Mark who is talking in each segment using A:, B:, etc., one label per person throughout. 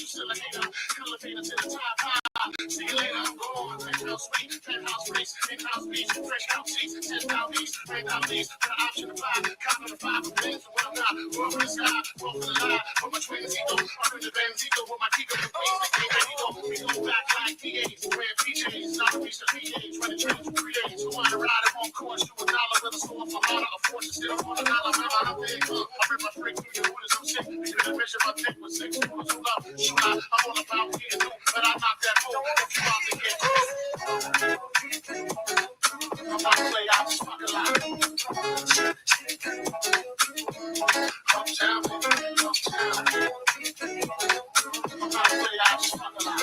A: you still a hater. Elevator to the top high. See you later, I'm gone. Penthouse suite, penthouse race, in-house beach, fresh house seats, 10,000 east, rent out these, for the option to buy, cop on the 5 of things, for what I'm not, roll for the sky, roll for the line, for my twins, ego, up in the Benzito, with my Kiko, the queens, the king, ready go, we go back like PAs, wearing PJs, not to reach the PAs, running trains for 3 days, who want to ride it on course, to $1 with a score for honor, a fortune, still on $1, I'm big, I rip my freak through your wood, some shit, you couldn't measure my dick with 6 quarters of love, shoot out, I'm all about getting new, but I knock that bull, if you out to get I'm about to play out this fucking line. Uptown, uptown. I'm about to play out this fucking line.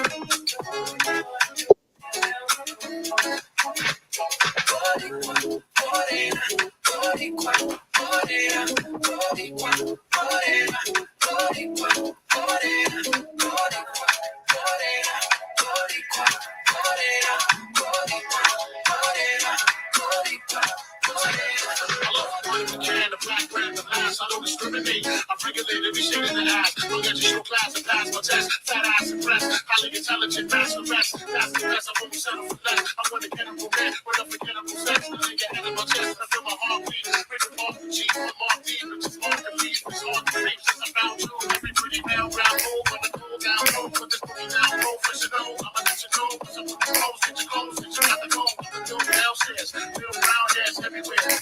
A: I don't discriminate. I regulate every shit in the ass. Don't get your show class and pass my test. Fat ass and breast. Highly intelligent, master rest. That's the best. I won't settle for less. I want to get a man with unforgettable sex. I think I in my chest. I feel my heart beat. Break apart the G. I'm off deep. It's just hard to leave. It's hard to reach. Since I found you. Every pretty male round hole. When the cool down low. Put this boogie down low. Fresh and old. I'ma let you know. Cause I'm putting clothes. Get your clothes. Get you got the gold. No downstairs. Little brown hairs everywhere.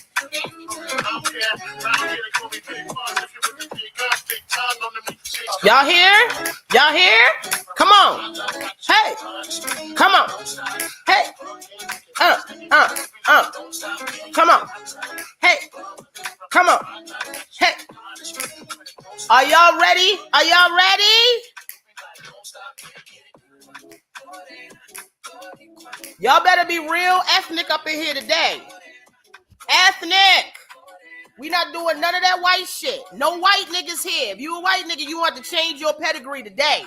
A: Out here. Round here. They call me big fun. If you with the big guns, big tongue on the meat.
B: Y'all here? Y'all here? Come on. Hey. Come on. Hey. Come on. Hey. Come on. Hey. Are y'all ready? Are y'all ready? Y'all better be real ethnic up in here today. Ethnic. We not doing none of that white shit. No white niggas here. If you a white nigga, you want to change your pedigree today.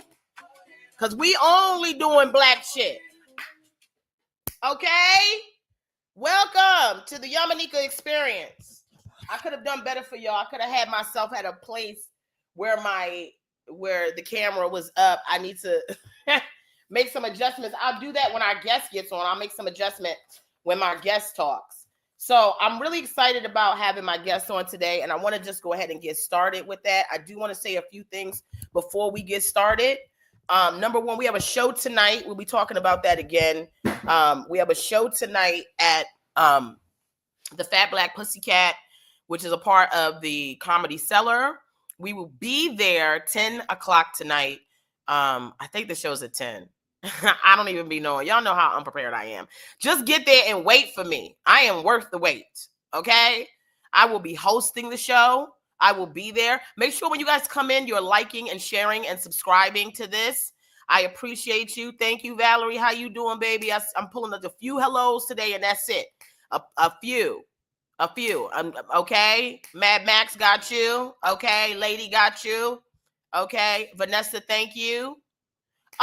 B: Because we only doing black shit. Okay? Welcome to the Yamanika experience. I could have done better for y'all. I could have had myself at a place where the camera was up. I need to make some adjustments. I'll do that when our guest gets on. I'll make some adjustments when my guest talks. So I'm really excited about having my guest on today, and I want to just go ahead and get started with that. I do want to say a few things before we get started. Number one, we have a show tonight. We'll be talking about that again. We have a show tonight at the Fat Black Pussycat, which is a part of the Comedy Cellar. We will be there 10 o'clock tonight. I think the show's at 10. I don't even be knowing. Y'all know how unprepared I am. Just get there and wait for me. I am worth the wait. Okay? I will be hosting the show. I will be there. Make sure when you guys come in, you're liking and sharing and subscribing to this. I appreciate you. Thank you, Valerie. How you doing, baby? I'm pulling up a few hellos today, and that's it. A few. Okay? Mad Max got you. Okay? Lady got you. Okay? Vanessa, thank you.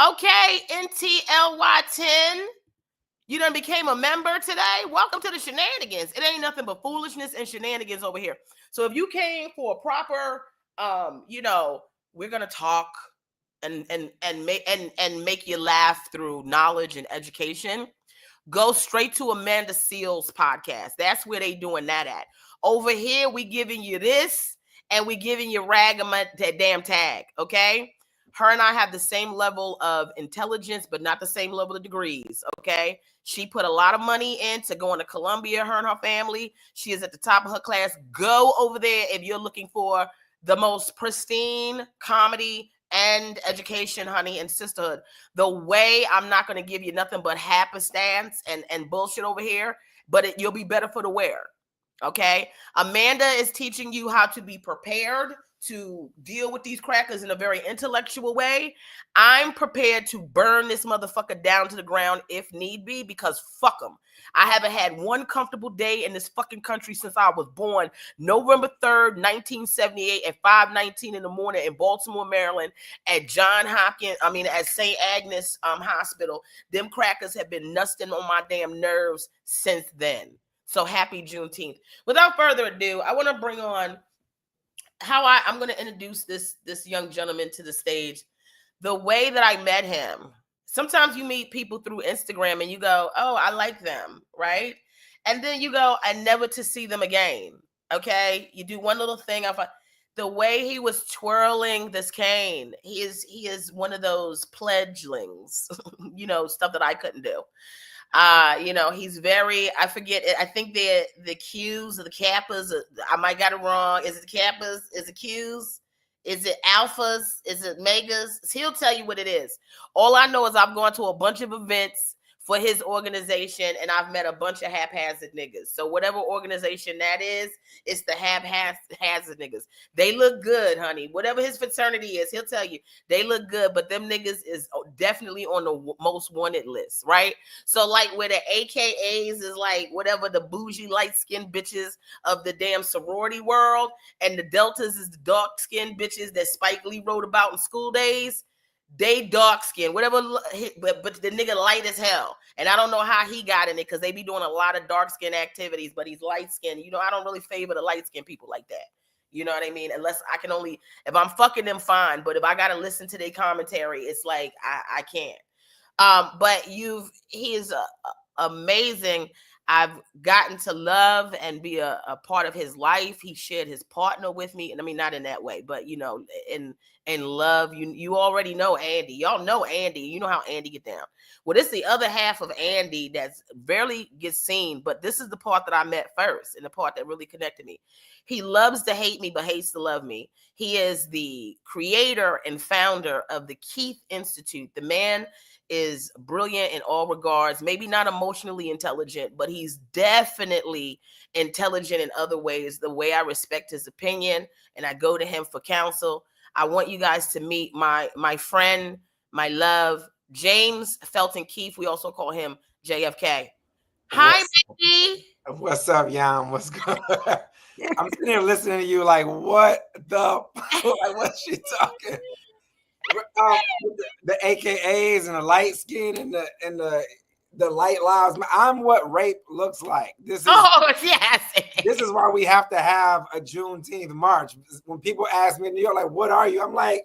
B: Okay, NTLY10, you done became a member today. Welcome to the shenanigans. It ain't nothing but foolishness and shenanigans over here. So if you came for a proper, we're gonna talk and make you laugh through knowledge and education, go straight to Amanda Seals' podcast. That's where they doing that at. Over here, we giving you this, and we giving you that damn tag, okay? Her and I have the same level of intelligence, but not the same level of degrees, okay? She put a lot of money into going to Columbia, her and her family. She is at the top of her class. Go over there if you're looking for the most pristine comedy and education, honey, and sisterhood. The way I'm not going to give you nothing but happenstance and bullshit over here, but you'll be better for the wear, okay? Amanda is teaching you how to be prepared to deal with these crackers in a very intellectual way. I'm prepared to burn this motherfucker down to the ground if need be, because fuck them. I haven't had one comfortable day in this fucking country since I was born, November 3rd, 1978 at 5:19 in the morning in Baltimore, Maryland, at at St. Agnes Hospital. Them crackers have been nusting on my damn nerves since then. So happy Juneteenth. Without further ado, I want to bring on how I'm going to introduce this young gentleman to the stage. the way that I met him. Sometimes you meet people through Instagram and you go, oh, I like them, right? And then you go, and never to see them again. Okay, you do one little thing. The way he was twirling this cane, he is one of those pledgelings, stuff that I couldn't do. He's very, I forget, I think the Qs or the Kappas, I might got it wrong. Is it Kappas? Is it Qs? Is it alphas? Is it megas? He'll tell you what it is. All I know is I've gone to a bunch of events for his organization, and I've met a bunch of haphazard niggas. So whatever organization that is, it's the haphazard niggas. They look good, honey. Whatever his fraternity is, he'll tell you they look good, but them niggas is definitely on the most wanted list, right? So like where the AKAs is like whatever the bougie light-skinned bitches of the damn sorority world, and the Deltas is the dark-skinned bitches that Spike Lee wrote about in School Days. They dark skin, whatever, but the nigga light as hell. And I don't know how he got in it because they be doing a lot of dark skin activities, but he's light skinned. I don't really favor the light skin people like that. You know what I mean? Unless I can only, if I'm fucking them, fine. But if I got to listen to their commentary, it's like, I can't. But he is amazing. I've gotten to love and be a part of his life. He shared his partner with me. And I mean, not in that way, but in love, you already know Andy. Y'all know Andy. You know how Andy get down. Well, this is the other half of Andy that's barely gets seen, but this is the part that I met first and the part that really connected me. He loves to hate me, but hates to love me. He is the creator and founder of the Keith Institute. The man is brilliant in all regards, maybe not emotionally intelligent, but he's definitely intelligent in other ways. The way I respect his opinion and I go to him for counsel. I want you guys to meet my friend, my love, James Felton Keith. We also call him JFK. Hi, baby.
C: What's up, Yam? What's going on? I'm sitting here listening to you like, what the, like, what's she talking? The AKAs and the light skin and the light lives. I'm what rape looks like. This is
B: yes.
C: This is why we have to have a Juneteenth march. When people ask me in New York, like, what are you? I'm like,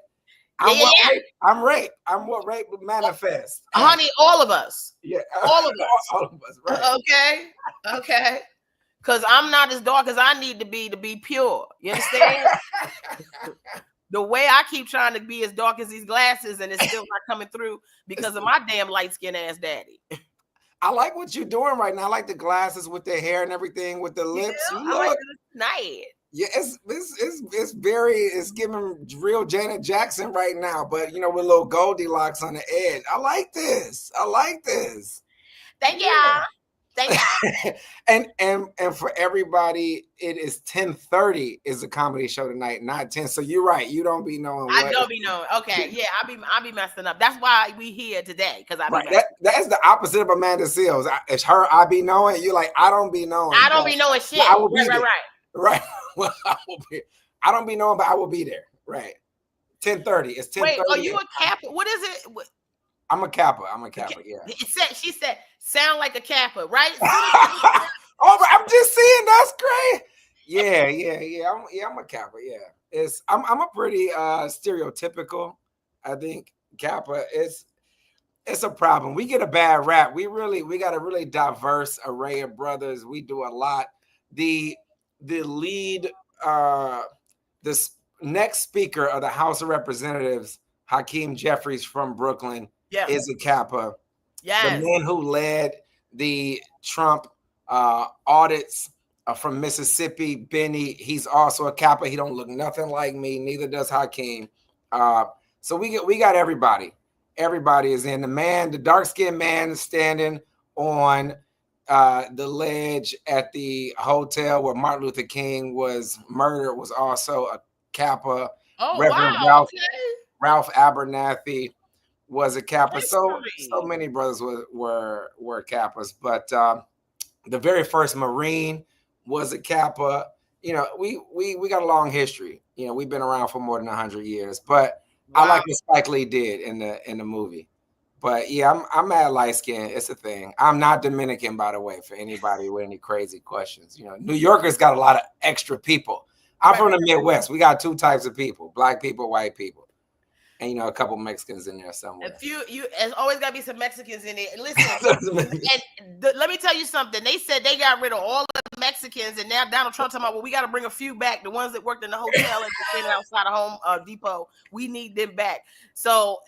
C: I'm rape. I'm what rape would manifest.
B: Honey, all of us.
C: Yeah.
B: All of us.
C: All of us, right.
B: Okay. Because I'm not as dark as I need to be pure. You understand? The way I keep trying to be as dark as these glasses and it's still not coming through because of my damn light-skinned ass daddy.
C: I like what you're doing right now. I like the glasses with the hair and everything, with the lips.
B: Yeah, I like it tonight.
C: Yeah, it's giving real Janet Jackson right now, but with little Goldilocks on the edge. I like this.
B: Thank you.
C: and for everybody, it is 10:30 is a comedy show tonight, not 10. So you're right. You don't be knowing.
B: I don't be knowing. Okay, yeah, I be messing up. That's why we here today because I be
C: that's the opposite of Amanda Seals. It's her. I be knowing. You like I don't be knowing.
B: I don't be knowing shit.
C: I will be there.
B: Right.
C: Well, I don't be knowing, but I will be there. Right. 10:30. It's 10:30.
B: Wait, are you a Kappa? What is it?
C: I'm a Kappa. Yeah.
B: She said, sound like a Kappa, right?
C: I'm just saying that's great. Yeah. I'm a Kappa. Yeah. I'm a pretty stereotypical. I think Kappa is. It's a problem. We get a bad rap. We got a really diverse array of brothers. We do a lot. The lead, this next speaker of the House of Representatives, Hakeem Jeffries from Brooklyn, is a Kappa.
B: Yes.
C: The man who led the Trump audits from Mississippi, Benny, he's also a Kappa. He don't look nothing like me. Neither does Hakeem. So we got everybody. Everybody is in. The dark-skinned man standing on the ledge at the hotel where Martin Luther King was murdered was also a Kappa.
B: Oh,
C: Reverend
B: wow.
C: Ralph Abernathy was a Kappa. So many brothers were Kappas. But the very first Marine was a Kappa. We got a long history. We've been around for more than 100 years. But wow. I like what Spike Lee did in the movie. But yeah, I'm mad light skinned. It's a thing. I'm not Dominican, by the way, for anybody with any crazy questions. New Yorkers got a lot of extra people. I'm from the Midwest. We got two types of people: black people, white people. And, you know, a couple Mexicans in there somewhere.
B: There's always got to be some Mexicans in there. And listen, let me tell you something. They said they got rid of all the Mexicans, and now Donald Trump talking about, well, we got to bring a few back. The ones that worked in the hotel and standing outside of Home Depot, we need them back. So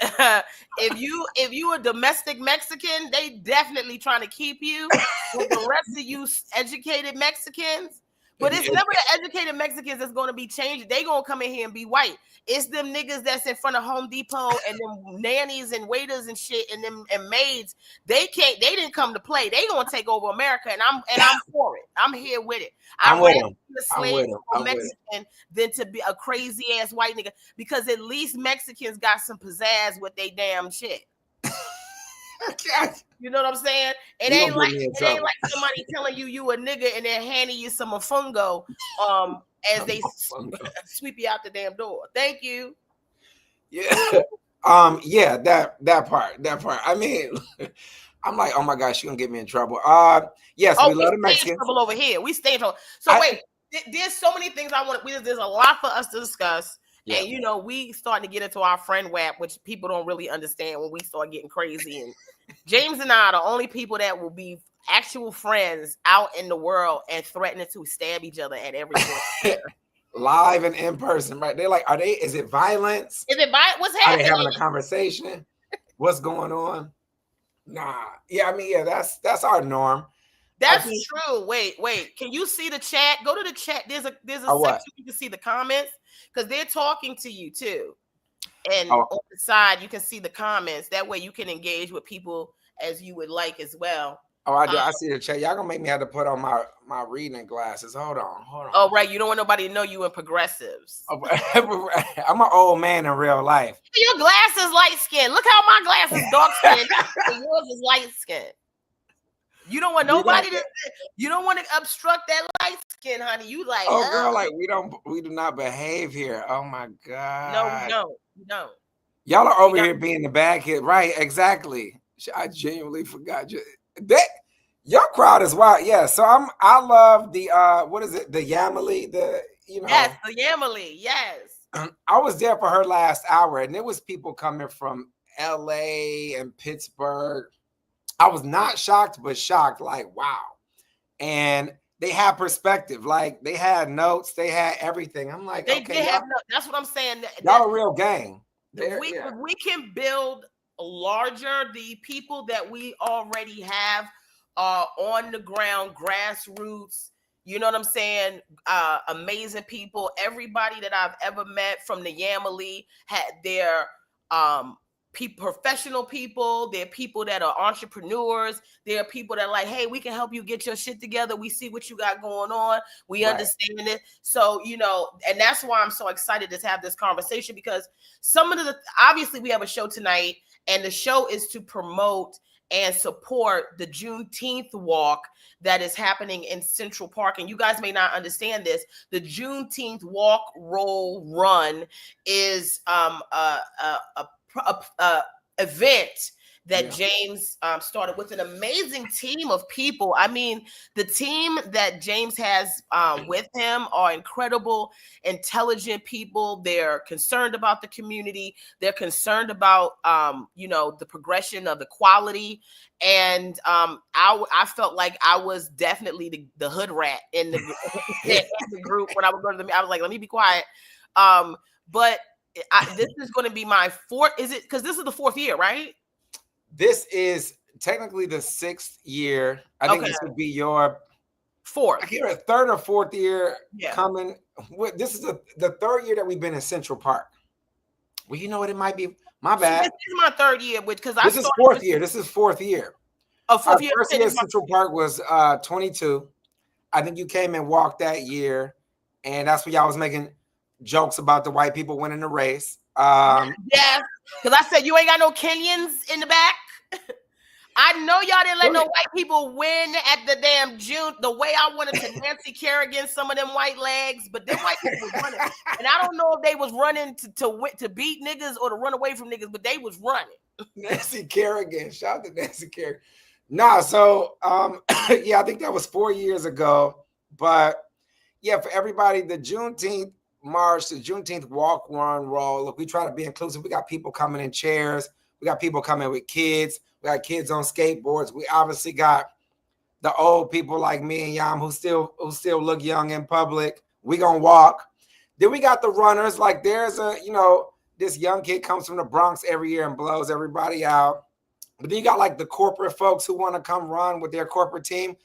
B: if you a domestic Mexican, they definitely trying to keep you. With the rest of you educated Mexicans. But it's never the educated Mexicans that's going to be changed. They going to come in here and be white. It's them niggas that's in front of Home Depot and them nannies and waiters and shit and them and maids. They didn't come to play. They going to take over America, and I'm for it. I'm here with it.
C: I'm with him.
B: Mexican than to be a crazy ass white nigga, because at least Mexicans got some pizzazz with they damn shit. You know what I'm saying? It ain't like somebody telling you a nigga and then handing you some mofongo as they sweep you out the damn door. Thank you.
C: Yeah. Yeah, that part. I mean, I'm like, oh my gosh, you're gonna get me in trouble. Yes, we love the Mexicans.
B: Trouble over here. We stay in trouble. So wait, there's so many things I want. There's a lot for us to discuss. Yeah. And you know, we starting to get into our friend WAP, which people don't really understand when we start getting crazy. And James and I are the only people that will be actual friends out in the world and threatening to stab each other at every point.
C: Live and in person, right? They're like, is it violence?
B: Is it violence? What's happening?
C: Are they having a conversation? What's going on? Nah. Yeah, I mean, yeah, that's our norm.
B: That's true. Wait. Can you see the chat? Go to the chat. There's a section you can see the comments, because they're talking to you too. And on the side, you can see the comments. That way you can engage with people as you would like as well.
C: Oh, I do. I see the chat. Y'all gonna make me have to put on my reading glasses. Hold on.
B: Oh, right. You don't want nobody to know you in progressives.
C: I'm an old man in real life.
B: Your glasses light skin. Look how my glasses dark skin. And yours is light skin. You don't want nobody to. You don't want to obstruct that light skin, honey. You like,
C: girl, like we do not behave here. Oh my god.
B: No, we don't.
C: Y'all are over here being the bad kid, right? Exactly. I genuinely forgot that your crowd is wild. Yeah. So I love the what is it? The Yamily.
B: Yes, the Yamily. Yes.
C: I was there for her last hour, and there was people coming from LA and Pittsburgh. I was not shocked, but shocked, like, wow. And they had perspective. Like, they had notes. They had everything. I'm like,
B: they have notes. That's what I'm saying.
C: Y'all a real gang.
B: If we can build larger, the people that we already have on the ground, grassroots, you know what I'm saying? Amazing people. Everybody that I've ever met from the Yamily had their professional people. They're people that are entrepreneurs. There are people that are like, hey, we can help you get your shit together. We see what you got going on. We understand it. So, you know, and that's why I'm so excited to have this conversation, because obviously we have a show tonight, and the show is to promote and support the Juneteenth walk that is happening in Central Park. And you guys may not understand this. The Juneteenth walk, roll, run is event that James started with an amazing team of people. I mean, the team that James has with him are incredible, intelligent people. They're concerned about the community. They're concerned about, the progression of equality. And I felt like I was definitely the hood rat in the group when I would go to the. I was like, let me be quiet. But this is going to be my fourth. Is it? Because this is the fourth year, right?
C: This is technically the 6th year. I think this would be your
B: fourth.
C: I hear a 3rd or 4th year coming. This is the 3rd year that we've been in Central Park. Well, you know what? It might be my bad.
B: This is my 3rd year, because
C: this is 4th year. This is 4th year.
B: Oh, 4th year.
C: First year in Central Park was 22. I think you came and walked that year, and that's when y'all was making jokes about the white people winning the race.
B: Yes, because I said you ain't got no Kenyans in the back. I know y'all didn't let no white people win at the damn June. The way I wanted to Nancy Kerrigan some of them white legs, but them white people was running, and I don't know if they was running to beat niggas or to run away from niggas, but they was running.
C: Nancy Kerrigan, shout out to Nancy Kerrigan. Nah, so I think that was 4 years ago, but yeah, for everybody, the Juneteenth march, the Juneteenth walk, run, roll. Look, we try to be inclusive. We got people coming in chairs. We got people coming with kids. We got kids on skateboards. We obviously got the old people like me and Yam who still look young in public. We gonna walk. Then we got the runners. Like there's this young kid comes from the Bronx every year and blows everybody out. But then you got like the corporate folks who want to come run with their corporate team.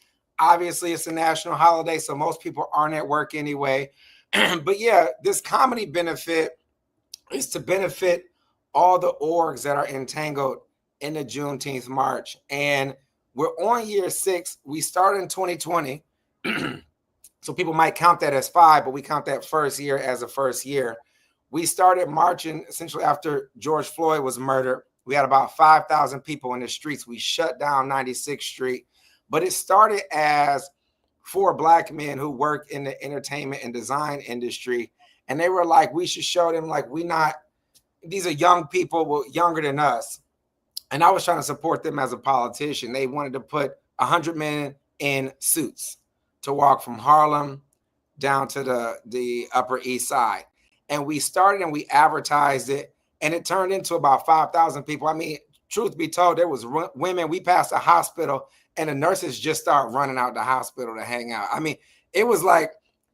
C: Obviously, it's a national holiday, so most people aren't at work anyway. But yeah, this comedy benefit is to benefit all the orgs that are entangled in the Juneteenth March. And we're on year 6. We started in 2020. So people might count that as 5, but we count that first year as a first year. We started marching essentially after George Floyd was murdered. We had about 5,000 people in the streets. We shut down 96th Street. But it started as 4 Black men who work in the entertainment and design industry. And they were like, we should show them like these are young people younger than us. And I was trying to support them as a politician. They wanted to put 100 men in suits to walk from Harlem down to the Upper East Side. And we started and we advertised it, and it turned into about 5,000 people. I mean, truth be told, there was women. We passed a hospital, and the nurses just started running out the hospital to hang out. I mean, it was like,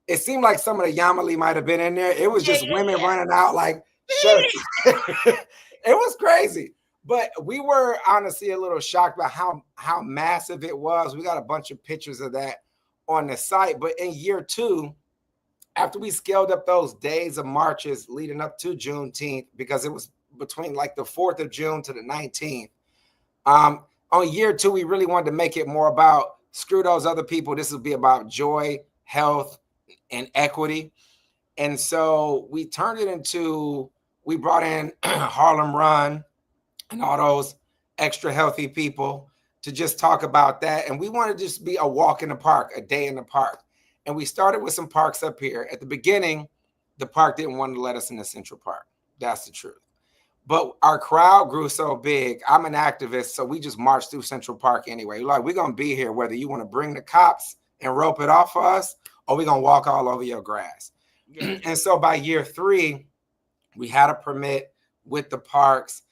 C: it seemed like some of the Yamali might have been in there. It was just women running out like, sure. It was crazy. But we were honestly a little shocked by how massive it was. We got a bunch of pictures of that on the site. But in year 2, after we scaled up those days of marches leading up to Juneteenth, because it was between like the 4th of June to the 19th, on year 2, we really wanted to make it more about screw those other people. This will be about joy, health, and equity. And so we turned it into, we brought in Harlem Run and all those extra healthy people to just talk about that. And we wanted to just be a walk in the park, a day in the park. And we started with some parks up here. At the beginning, the park didn't want to let us in the Central Park. That's the truth. But our crowd grew so big. I'm an activist, so we just marched through Central Park anyway. Like, we're going to be here, whether you want to bring the cops and rope it off for us, or we're going to walk all over your grass. Yeah. And so by year 3, we had a permit with the parks,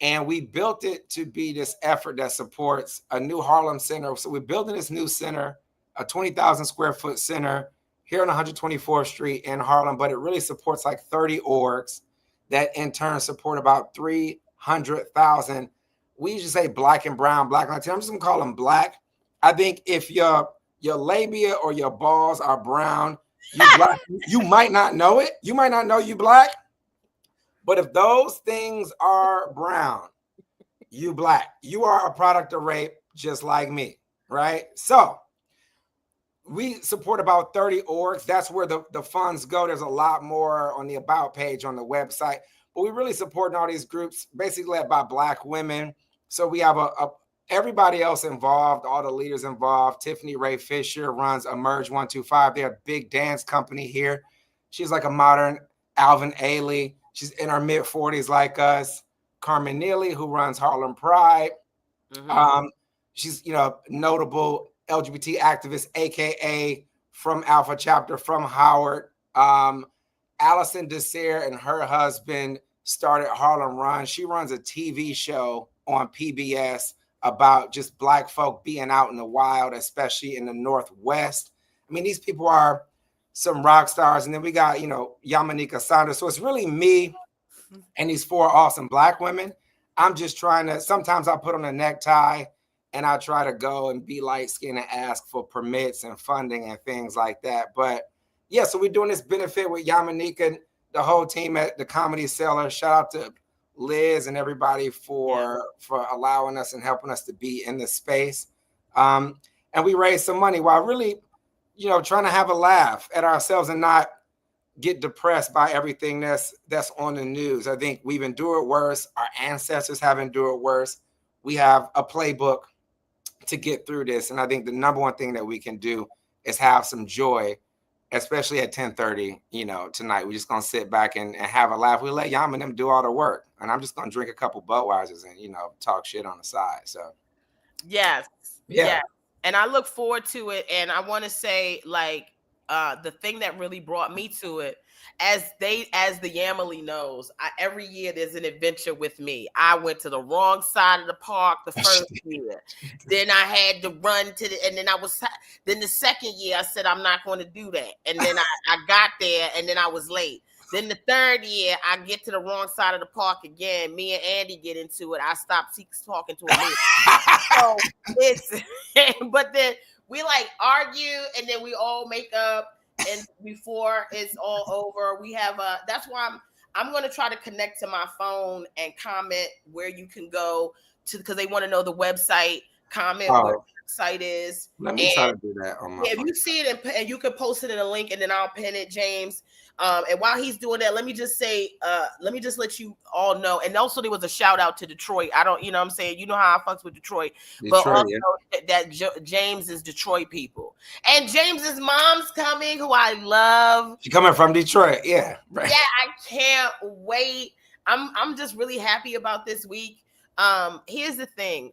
C: and we built it to be this effort that supports a new Harlem center. So we're building this new center, a 20,000 square foot center here on 124th Street in Harlem, but it really supports like 30 orgs that in turn support about 300,000. We usually say black and brown, black and Latino. I'm just gonna call them black. I think if your labia or your balls are brown, you black, you might not know it. You might not know you black. But if those things are brown, you black. You are a product of rape, just like me, right? So we support about 30 orgs. That's where the funds go. There's a lot more on the About page on the website. But we really support all these groups, basically led by Black women. So we have everybody else involved, all the leaders involved. Tiffany Ray Fisher runs Emerge 125. They're a big dance company here. She's like a modern Alvin Ailey. She's in her mid-40s like us. Carmen Neely, who runs Harlem Pride. Mm-hmm. She's, notable LGBT activist, AKA from Alpha Chapter, from Howard. Allison Dessert and her husband started Harlem Run. She runs a TV show on PBS about just Black folk being out in the wild, especially in the Northwest. I mean, these people are some rock stars. And then we got, Yamanika Saunders. So it's really me and these 4 awesome Black women. I'm just trying to, sometimes I put on a necktie and I try to go and be light skinned and ask for permits and funding and things like that. But yeah, so we're doing this benefit with Yamanika and the whole team at the Comedy Cellar. Shout out to Liz and everybody for allowing us and helping us to be in this space. And we raised some money while really, trying to have a laugh at ourselves and not get depressed by everything that's on the news. I think we've endured worse. Our ancestors have endured worse. We have a playbook to get through this. And I think the number one thing that we can do is have some joy, especially at 10:30, tonight. We're just going to sit back and have a laugh. We let Yam and them do all the work. And I'm just going to drink a couple Budweisers and, talk shit on the side. So,
B: yes. Yeah. And I look forward to it. And I want to say, like, the thing that really brought me to it, as the Yamily knows, every year there's an adventure with me. I went to the wrong side of the park the first year. Then I had to run to and then the second year I said, I'm not going to do that. And then I got there and then I was late. Then the third year, I get to the wrong side of the park again. Me and Andy get into it. I stopped talking to him. So but then we like argue and then we all make up. And before it's all over, we have that's why I'm going to try to connect to my phone and comment where you can go to, because they want to know the website, comment where the website is.
C: Let me try to do that on my phone.
B: If you see it and you can post it in a link and then I'll pin it, James. And while he's doing that, let me just let you all know. And also there was a shout out to Detroit. I don't, you know what I'm saying? You know how I fucks with Detroit. But also that James is Detroit people. And James's mom's coming, who I love.
C: She's coming from Detroit. Yeah. Right.
B: Yeah, I can't wait. I'm just really happy about this week. Here's the thing.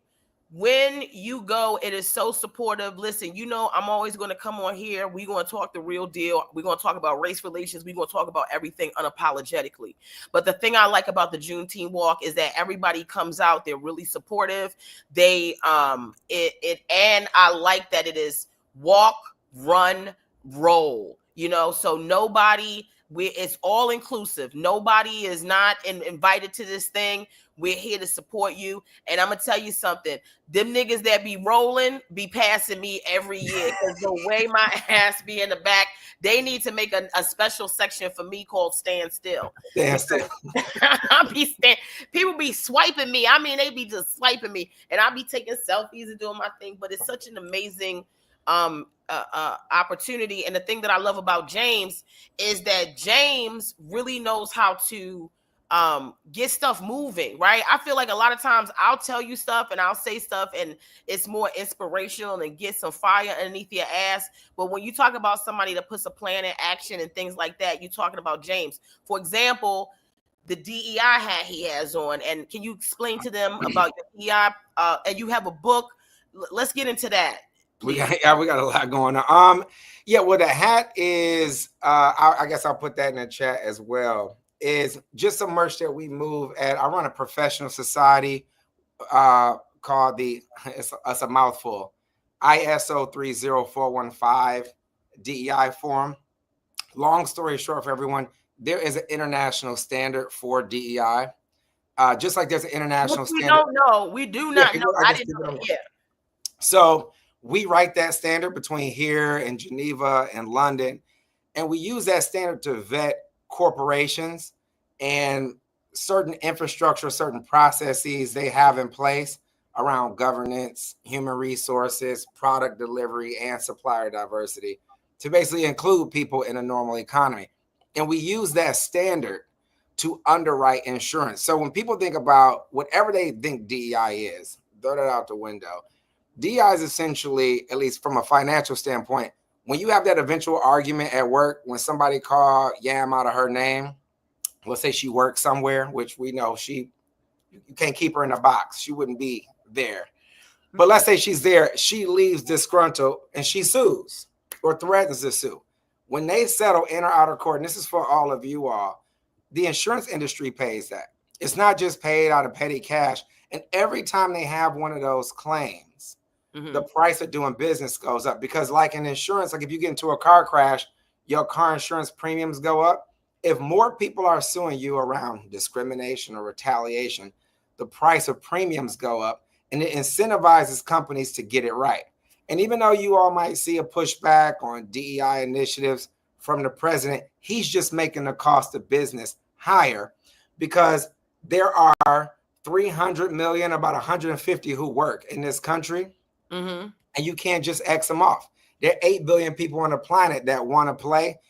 B: When you go, it is so supportive. Listen, you know, I'm always going to come on here. We're going to talk the real deal. We're going to talk about race relations. We're going to talk about everything unapologetically. But the thing I like about the Juneteenth walk is that everybody comes out. They're really supportive. And I like that it is walk, run, roll, you know, so it's all inclusive. Nobody is not invited to this thing. We're here to support you. And I'm going to tell you something. Them niggas that be rolling be passing me every year. Because the way my ass be in the back, they need to make a special section for me called Stand Still.
C: Stand Still.
B: People be swiping me. I mean, they be just swiping me. And I'll be taking selfies and doing my thing. But it's such an amazing opportunity. And the thing that I love about James is that James really knows how to get stuff moving, right? I feel like a lot of times I'll tell you stuff and I'll say stuff and it's more inspirational and get some fire underneath your ass. But when you talk about somebody that puts a plan in action and things like that, you're talking about James. For example, the DEI hat he has on. And can you explain to them about your DEI? And you have a book. Let's get into that.
C: We got a lot going on. Well, the hat is, I guess I'll put that in the chat as well, is just some merch that we move at. I run a professional society called it's a mouthful, ISO 30415 DEI Forum. Long story short for everyone, there is an international standard for DEI. Just like there's an international standard.
B: Don't know. We do not know. I didn't know. Yeah.
C: So we write that standard between here and Geneva and London, and we use that standard to vet corporations and certain infrastructure, certain processes they have in place around governance, human resources, product delivery, and supplier diversity to basically include people in a normal economy. And we use that standard to underwrite insurance. So when people think about whatever they think DEI is, throw that out the window. DEI is essentially, at least from a financial standpoint, when you have that eventual argument at work, when somebody called Yam out of her name, let's say she works somewhere, which we know you can't keep her in a box. She wouldn't be there. But let's say she's there, she leaves disgruntled and she sues or threatens to sue. When they settle in or out of court, and this is for all of you all, the insurance industry pays that. It's not just paid out of petty cash. And every time they have one of those claims, the price of doing business goes up, because like in insurance, like if you get into a car crash, your car insurance premiums go up. If more people are suing you around discrimination or retaliation, the price of premiums go up, and it incentivizes companies to get it right. And even though you all might see a pushback on DEI initiatives from the president, he's just making the cost of business higher because there are 300 million, about 150 who work in this country. And you can't just X them off. There are 8 billion people on the planet that want to play,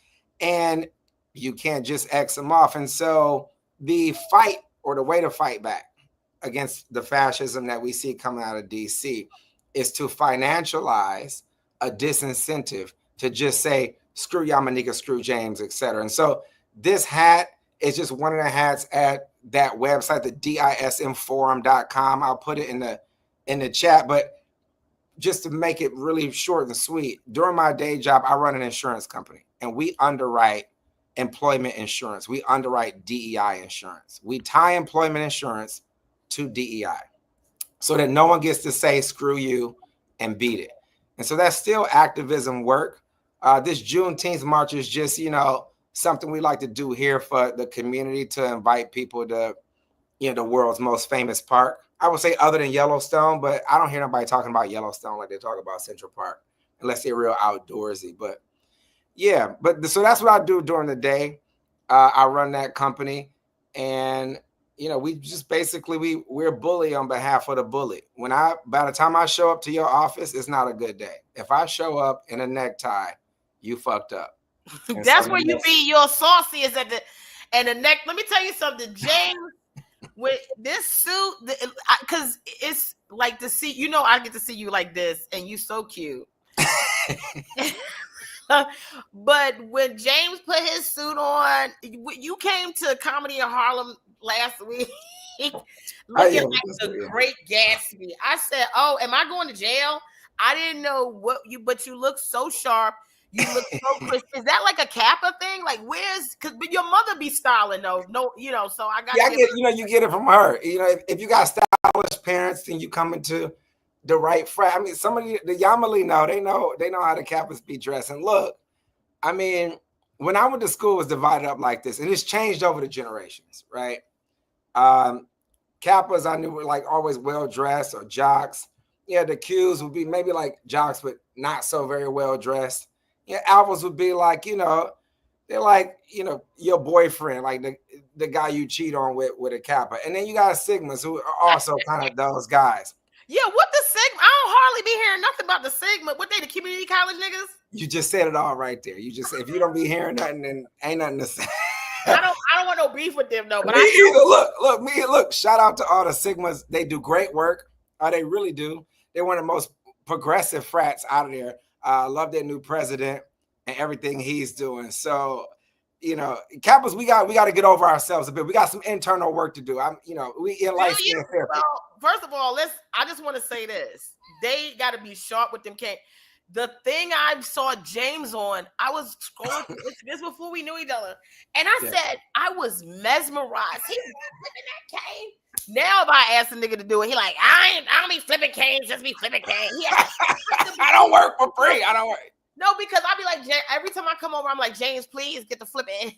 C: and you can't just X them off. And so the fight, or the way to fight back against the fascism that we see coming out of DC, is to financialize a disincentive to just say, screw Yamanika, screw James, etc. And so this hat is just one of the hats at that website, the dismforum.com. I'll put it in the chat. But just to make it really short and sweet, during my day job, I run an insurance company, and we underwrite employment insurance. We underwrite DEI insurance. We tie employment insurance to DEI so that no one gets to say screw you and beat it. And so that's still activism work. This Juneteenth march is just, something we like to do here for the community, to invite people to, the world's most famous park. I would say other than Yellowstone, but I don't hear nobody talking about Yellowstone like they talk about Central Park, unless they're real outdoorsy. But yeah, so that's what I do during the day. I run that company, and we just basically we're bully on behalf of the bully. By the time I show up to your office, it's not a good day. If I show up in a necktie, you fucked up.
B: That's where you be your sauciest at the neck. Let me tell you something, James. With this suit, because it's like to see, I get to see you like this, and you so cute. But when James put his suit on, you came to Comedy in Harlem last week looking like the Great Gatsby. I said, "Oh, am I going to jail?" I didn't know but you look so sharp. You look so crisp. Is that like a Kappa thing? Like, but your mother be styling though. No, so I got.
C: Yeah, you get it from her. If you got stylish parents, then you come into the right frat. I mean, the Yamali they know how the Kappas be dressed. And look, I mean, when I went to school, it was divided up like this, and it's changed over the generations, right? Kappas I knew were like always well dressed, or jocks. Yeah, the Qs would be maybe like jocks, but not so very well dressed. Yeah, alphas would be like, they're like, your boyfriend, like the guy you cheat on with a Kappa. And then you got Sigmas who are also kind of those guys.
B: Yeah, what the Sigma? I don't hardly be hearing nothing about the Sigma. What they, the community college niggas?
C: You just said it all right there. You just said, if you don't be hearing nothing, then ain't nothing to say.
B: I don't want no beef with them though. But
C: Look, shout out to all the Sigmas. They do great work. They really do. They're one of the most progressive frats out of there. I love their new president and everything he's doing. So, Kappas, we got to get over ourselves a bit. We got some internal work to do. We in life therapy.
B: Well, first of all, I just want to say this. They got to be sharp with them. The thing I saw James on, I was scrolling this before we knew each other, and I said I was mesmerized. He was flipping that cane. Now if I ask a nigga to do it, he like, I don't be flipping canes, just be flipping canes.
C: I don't work for free. I don't work.
B: No, because I be like, every time I come over, I'm like, James, please get the flipping.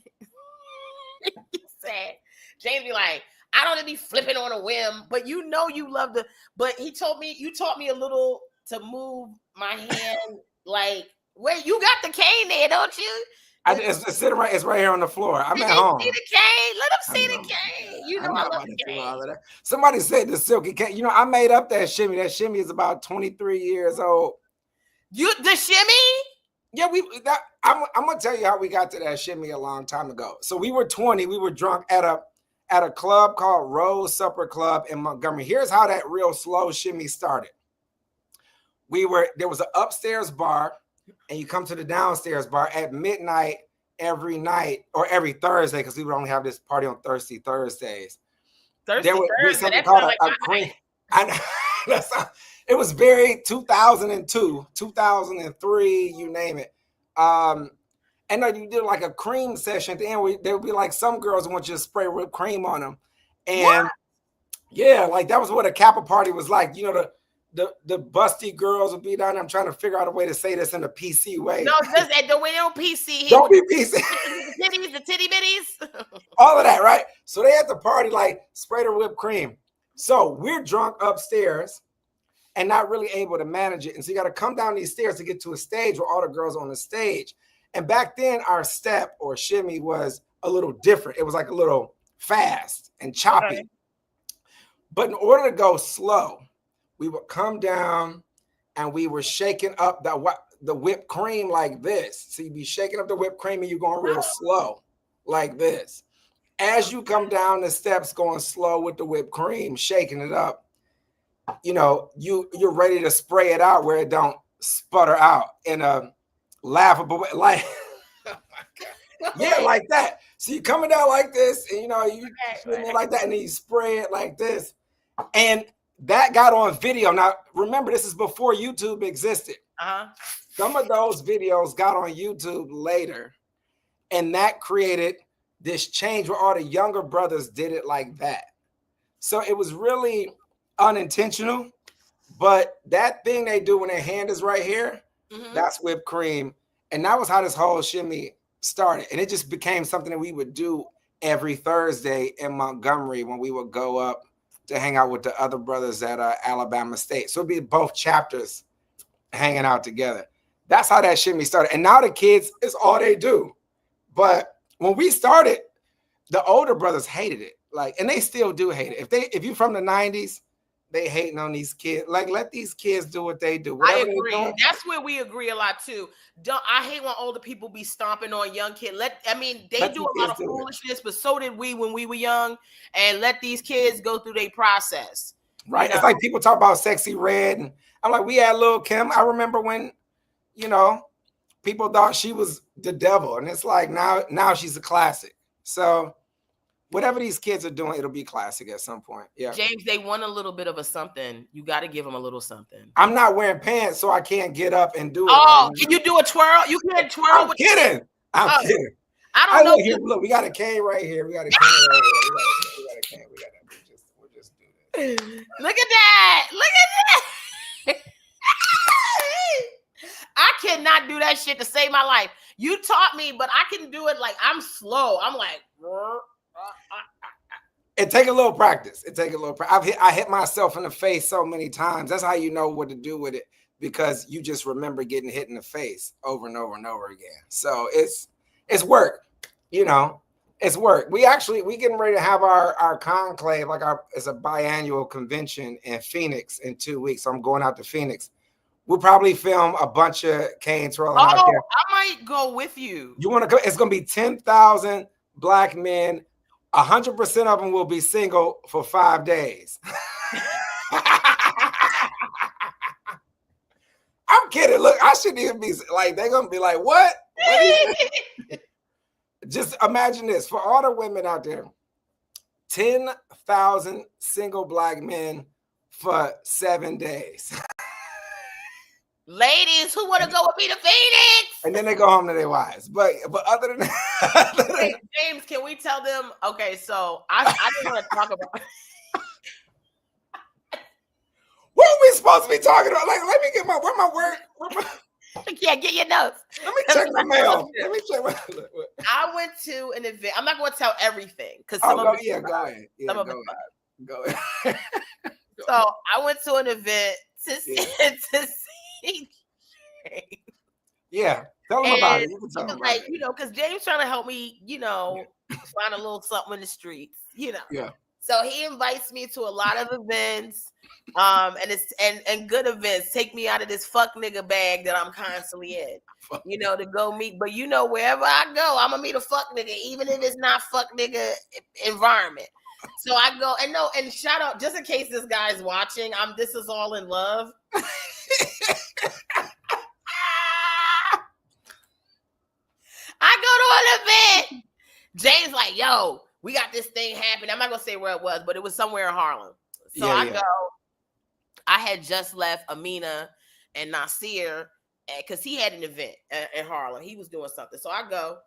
B: He said, James be like, I don't be flipping on a whim, but you love but you taught me a little to move my hand. Like, wait, you got the cane there, don't you?
C: It's sitting right. It's right here on the floor. I'm at home.
B: See the cane? Let them see the cane. I love the cane.
C: All of that. Somebody said the silky cane. I made up that shimmy. That shimmy is about 23 years old.
B: The shimmy?
C: Yeah, I'm gonna tell you how we got to that shimmy a long time ago. So we were 20. We were drunk at a club called Rose Supper Club in Montgomery. Here's how that real slow shimmy started. There was an upstairs bar, and you come to the downstairs bar at midnight every night, or every Thursday, because we would only have this party on Thursdays. There would be something called a cream. It was very 2002, 2003, you name it. And then you did like a cream session at the end where there would be like some girls want you to spray whipped cream on them. And yeah, like that was what a Kappa party was like. The busty girls would be down there. I'm trying to figure out a way to say this in a PC way.
B: No, just the way they don't PC.
C: Don't be PC.
B: The titty bitties.
C: All of that, right? So they had the party like spray the whipped cream. So we're drunk upstairs and not really able to manage it. And so you got to come down these stairs to get to a stage where all the girls are on the stage. And back then our step or shimmy was a little different. It was like a little fast and choppy. Okay. But in order to go slow, we would come down and we were shaking up the whipped cream like this. So you'd be shaking up the whipped cream and you're going real slow like this. As you come down the steps going slow with the whipped cream, shaking it up, you're ready to spray it out where it don't sputter out in a laughable way. Like, yeah, like that. So you're coming down like this and you spray it like that and then you spray it like this. And that got on video. Now, remember, this is before YouTube existed. Some of those videos got on YouTube later, and that created this change where all the younger brothers did it like that. So it was really unintentional, but that thing they do when their hand is right here, that's whipped cream. And that was how this whole shimmy started. And it just became something that we would do every Thursday in Montgomery when we would go up to hang out with the other brothers at Alabama State. So it'd be both chapters hanging out together. That's how that shimmy started. And now the kids, it's all they do. But when we started, the older brothers hated it. Like, and they still do hate it. If you're from the 90s, they hating on these kids. Like, let these kids do what they do.
B: I agree. That's where we agree a lot too. I hate when older people be stomping on young kids. They do a lot of foolishness, but so did we when we were young. And let these kids go through their process.
C: Right. You know? It's like people talk about Sexy Red, and I'm like, we had Lil' Kim. I remember when, people thought she was the devil, and it's like now she's a classic. So whatever these kids are doing, it'll be classic at some point. Yeah.
B: James, they want a little bit of a something. You got to give them a little something.
C: I'm not wearing pants, so I can't get up and do it.
B: Oh, can you do a twirl? You can't twirl.
C: I'm kidding. I'm kidding.
B: I don't know.
C: Here, look, we got a cane right here. We got a cane right here. We got a cane. We'll just do this.
B: Look at that. Look at that. I cannot do that shit to save my life. You taught me, but I can do it like I'm slow. I'm like,
C: it take a little practice. I hit myself in the face so many times. That's how you know what to do with it, because you just remember getting hit in the face over and over and over again. So it's work, it's work. We getting ready to have our conclave, it's a biannual convention in Phoenix in 2 weeks. So I'm going out to Phoenix. We'll probably film a bunch of cane twirling out there.
B: I might go with you.
C: You want to go? It's going to be 10,000 Black men. 100% of them will be single for 5 days. I'm kidding. Look, I shouldn't even be like, they're going to be like, what? Just imagine this. For all the women out there, 10,000 single Black men for 7 days.
B: Ladies who want to go with me to Phoenix,
C: and then they go home to their wives. But other than that,
B: James, can we tell them? Okay, so I didn't want to talk about.
C: What are we supposed to be talking about? Like, let me get my word.
B: Yeah, get your notes.
C: Let me check my mail.
B: I went to an event. I'm not going to tell everything because
C: go ahead. Yeah,
B: some of
C: go ahead.
B: So I went to an event to see.
C: Yeah, tell them about it. You can tell them
B: about it. Because James trying to help me, find a little something in the streets,
C: Yeah.
B: So he invites me to a lot of events, and it's and good events. Take me out of this fuck nigga bag that I'm constantly in, to go meet. But wherever I go, I'm gonna meet a fuck nigga, even if it's not fuck nigga environment. So I go and shout out, just in case this guy's watching. This is all in love. I go to an event. James like, yo, we got this thing happening. I'm not gonna say where it was, but it was somewhere in Harlem. So I go. I had just left Amina and Nasir because he had an event in Harlem. He was doing something. So I go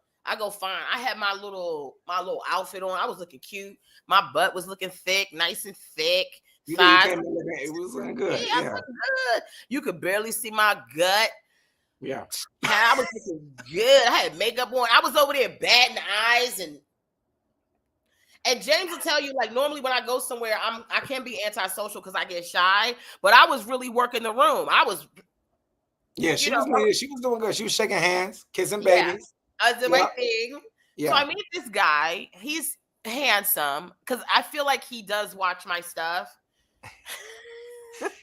B: fine. I had my little outfit on. I was looking cute. My butt was looking thick, nice and thick.
C: It was looking good.
B: Yeah, looking good. You could barely see my gut.
C: Yeah.
B: I was looking good. I had makeup on. I was over there batting eyes and James will tell you, like, normally when I go somewhere, I can't be antisocial because I get shy. But I was really working the room.
C: Yeah, she was doing good. She was shaking hands, kissing babies.
B: I was the right thing.
C: Yeah.
B: So I meet this guy. He's handsome because I feel like he does watch my stuff.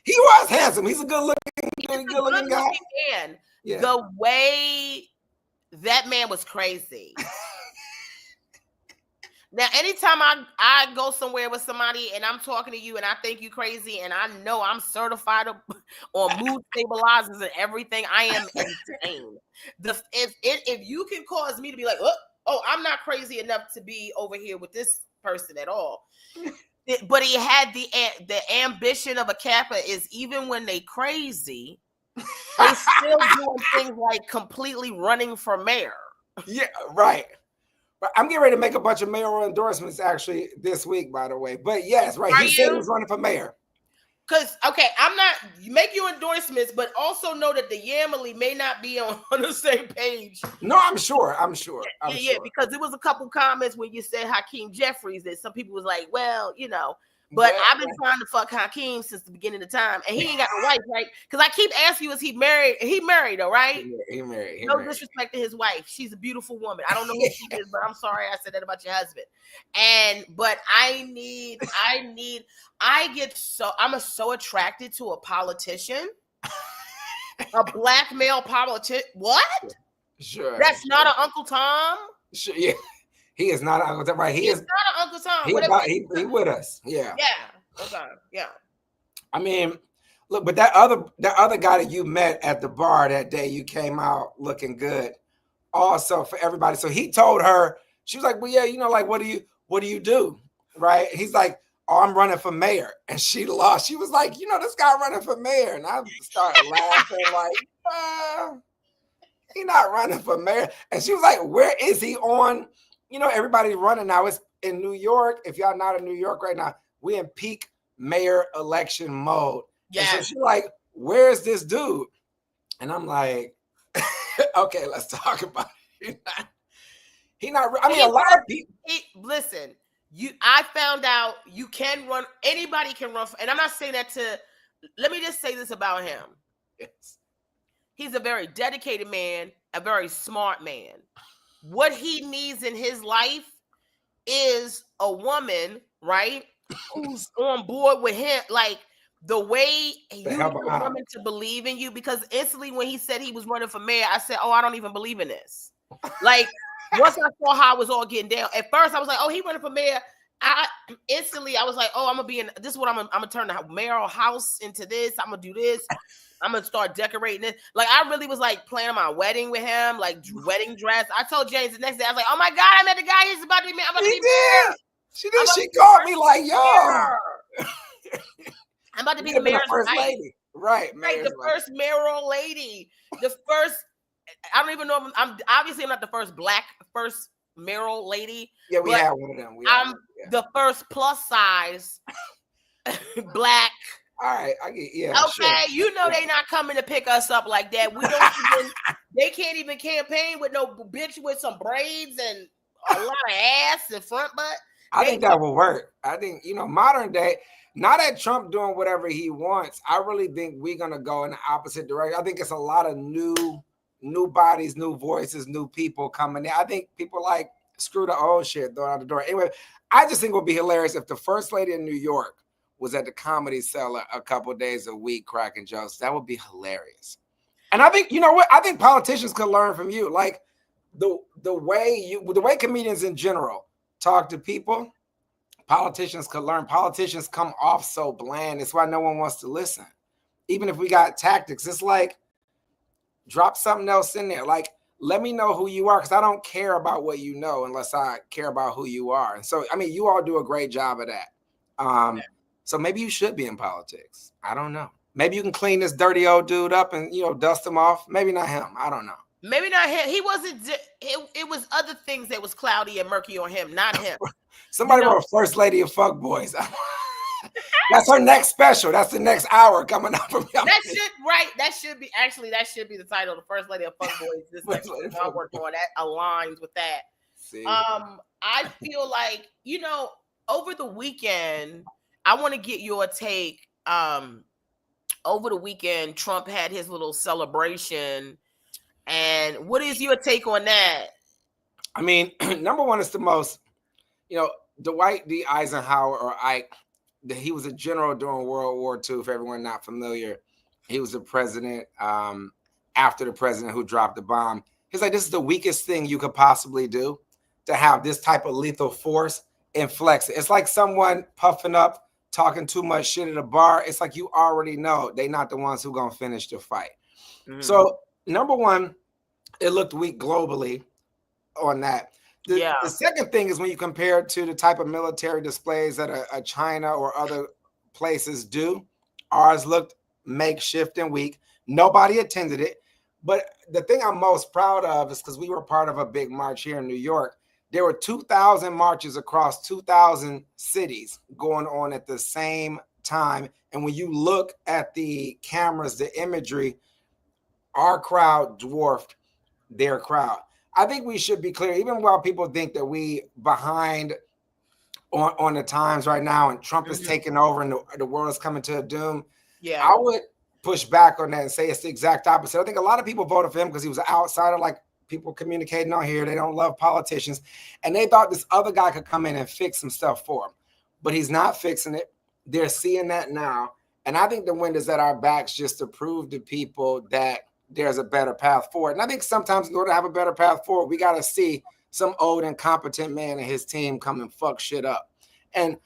C: He was handsome. He's a good looking guy.
B: Man.
C: Yeah.
B: The way that man was crazy. Now, anytime I go somewhere with somebody and I'm talking to you and I think you crazy and I know I'm certified on mood stabilizers and everything, I am insane. If you can cause me to be like, oh, I'm not crazy enough to be over here with this person at all. But he had the ambition of a Kappa is even when they crazy, they still doing things like completely running for mayor.
C: Yeah, right. But I'm getting ready to make a bunch of mayoral endorsements actually this week, by the way. But yes, right. He said he was running for mayor.
B: Because, okay, you make your endorsements, but also know that the Yamily may not be on the same page.
C: No, I'm sure.
B: Yeah, because there was a couple comments when you said Hakeem Jeffries that some people was like, well, but I've been trying to fuck Hakeem since the beginning of time, and he ain't got a wife, right? Because I keep asking you, is he married? He married, though, right?
C: He married.
B: No disrespect to his wife. She's a beautiful woman. I don't know who she is, but I'm sorry I said that about your husband. But I'm so attracted to a politician, a black male politician. What?
C: Sure.
B: That's not an Uncle Tom?
C: Sure, yeah. He is not an Uncle Tom, right? He's
B: not an Uncle Tom.
C: He with us. Yeah.
B: Yeah. Okay. Yeah.
C: I mean, look, but that other guy that you met at the bar that day, you came out looking good. Also for everybody. So he told her, she was like, well, yeah, like, what do you do? Right? He's like, oh, I'm running for mayor. And she lost. She was like, this guy running for mayor. And I started laughing like, he's not running for mayor. And she was like, where is he on? Everybody's running now. It's in New York. If y'all not in New York right now, we in peak mayor election mode. Yeah. So she's like, where's this dude? And I'm like, okay, let's talk about it. He not. I mean, a lot of people.
B: Listen, I found out you can run. Anybody can run. And I'm not saying that to. Let me just say this about him.
C: Yes.
B: He's a very dedicated man, a very smart man. What he needs in his life is a woman, right, who's on board with him, like the way you need a woman to believe in you. Because instantly when he said he was running for mayor, I said, oh, I don't even believe in this. Like, once I saw how it was all getting down, at first I was like, oh, he running for mayor. I was like, oh, I'm gonna be in this is what I'm gonna turn the mayoral house into this. I'm gonna do this. I'm gonna start decorating it. Like, I really was like planning my wedding with him, like wedding dress. I told James the next day, I was like, oh my God, I met the guy. He's about to be married.
C: She did. She called me like, yo.
B: I'm about to be the mayor's
C: first lady. Right.
B: The first mayoral lady. The first, I don't even know. I'm not the first black mayoral lady.
C: Yeah, we had one of them.
B: I'm the first plus size black.
C: All right, I get
B: Okay, sure. They not coming to pick us up like that. We don't even. They can't even campaign with no bitch with some braids and a lot of ass and front butt.
C: I think that will work. I think modern day. Now that Trump doing whatever he wants, I really think we're gonna go in the opposite direction. I think it's a lot of new bodies, new voices, new people coming in. I think people like screw the old shit, throw it out the door. Anyway, I just think it would be hilarious if the first lady in New York was at the Comedy Cellar a couple days a week cracking jokes. That would be hilarious. And I think, I think politicians could learn from you. Like the way comedians in general talk to people, politicians could learn. Politicians come off so bland. It's why no one wants to listen. Even if we got tactics, it's like, drop something else in there. Like, let me know who you are, because I don't care about what you know unless I care about who you are. And so, I mean, you all do a great job of that. So maybe you should be in politics. I don't know. Maybe you can clean this dirty old dude up and, dust him off. Maybe not him. I don't know.
B: Maybe not him. He wasn't. It was other things that was cloudy and murky on him, not him.
C: Somebody wrote First Lady of Fuck Boys. That's her next special. That's the next hour coming up from y'all.
B: That should be the title, the First Lady of Fuck Boys. This next one I'm working on that aligns with that.
C: See.
B: I feel like, over the weekend, I want to get your take. Over the weekend, Trump had his little celebration. And what is your take on that?
C: I mean, number one is the most, Dwight D. Eisenhower, or Ike, he was a general during World War II, for everyone not familiar. He was the president after the president who dropped the bomb. He's like, this is the weakest thing you could possibly do, to have this type of lethal force and flex it. It's like someone puffing up, talking too much shit at a bar. It's like you already know they're not the ones who going to finish the fight. Mm-hmm. So, number one, it looked weak globally on that. The second thing is when you compare it to the type of military displays that a China or other places do, ours looked makeshift and weak. Nobody attended it. But the thing I'm most proud of is because we were part of a big march here in New York. There were 2,000 marches across 2,000 cities going on at the same time. And when you look at the cameras, the imagery, our crowd dwarfed their crowd. I think we should be clear, even while people think that we behind on the times right now and Trump is taking over and the world is coming to a doom.
B: Yeah,
C: I would push back on that and say it's the exact opposite. I think a lot of people voted for him because he was an outsider, like people communicating on here. They don't love politicians. And they thought this other guy could come in and fix some stuff for them. But he's not fixing it. They're seeing that now. And I think the wind is at our backs just to prove to people that there's a better path forward. And I think sometimes in order to have a better path forward, we got to see some old incompetent man and his team come and fuck shit up. And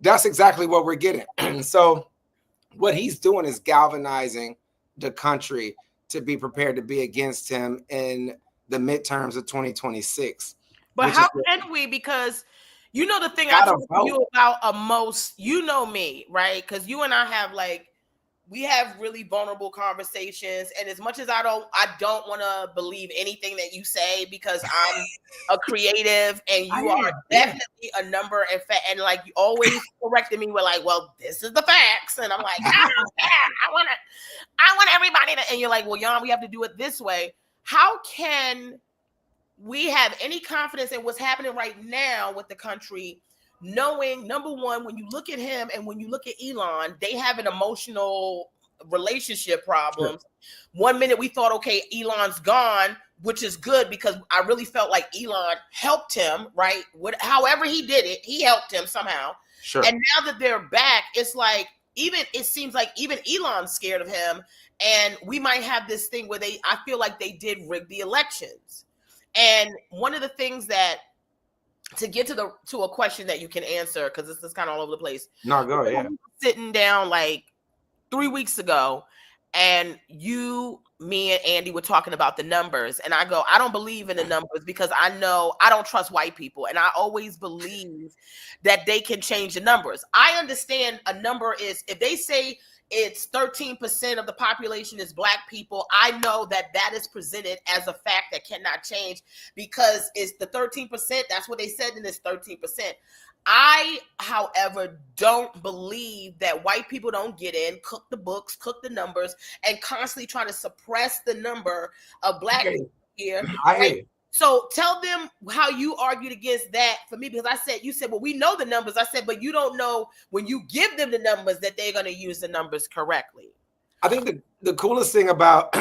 C: that's exactly what we're getting. And so what he's doing is galvanizing the country to be prepared to be against him in the midterms of 2026.
B: But how can we? Because you know the thing I told you about most, you know me, right? Because you and I have we have really vulnerable conversations, and as much as I don't want to believe anything that you say because I'm a creative and you are definitely a number and you always corrected me with well, this is the facts, and I'm like, I want everybody to, and you're like, well, Yall, we have to do it this way. How can we have any confidence in what's happening right now with the country, knowing, number one, when you look at him and when you look at Elon, they have an emotional relationship problems. Sure. 1 minute we thought, okay, Elon's gone, which is good because I really felt like Elon helped him, right? However he did it, he helped him somehow. Sure. And now that they're back, it's it seems like even Elon's scared of him. And we might have this thing where I feel like they did rig the elections. And one of the things that, to get to a question that you can answer, because this is kind of all over the place.
C: No, go ahead.
B: Sitting down 3 weeks ago, and me and Andy were talking about the numbers, and I go, I don't believe in the numbers because I know I don't trust white people, and I always believe that they can change the numbers. I understand a number is, if they say it's 13% of the population is Black people, I know that is presented as a fact that cannot change because it's the 13%. That's what they said, and it's 13%. I, however, don't believe that white people don't get in, cook the books, cook the numbers, and constantly try to suppress the number of Black people here. So tell them how you argued against that for me, because you said, well, we know the numbers. I said, but you don't know when you give them the numbers that they're going to use the numbers correctly.
C: I think the coolest thing about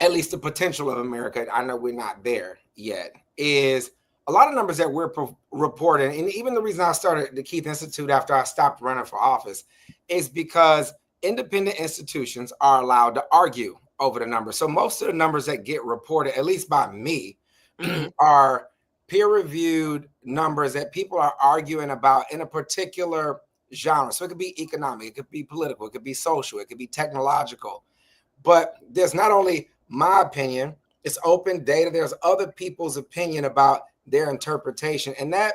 C: at least the potential of America, I know we're not there yet, is a lot of numbers that we're reporting. And even the reason I started the Keith Institute after I stopped running for office is because independent institutions are allowed to argue over the numbers. So most of the numbers that get reported, at least by me, are peer-reviewed numbers that people are arguing about in a particular genre. So it could be economic, it could be political, it could be social, it could be technological. But there's not only my opinion, it's open data. There's other people's opinion about their interpretation. And that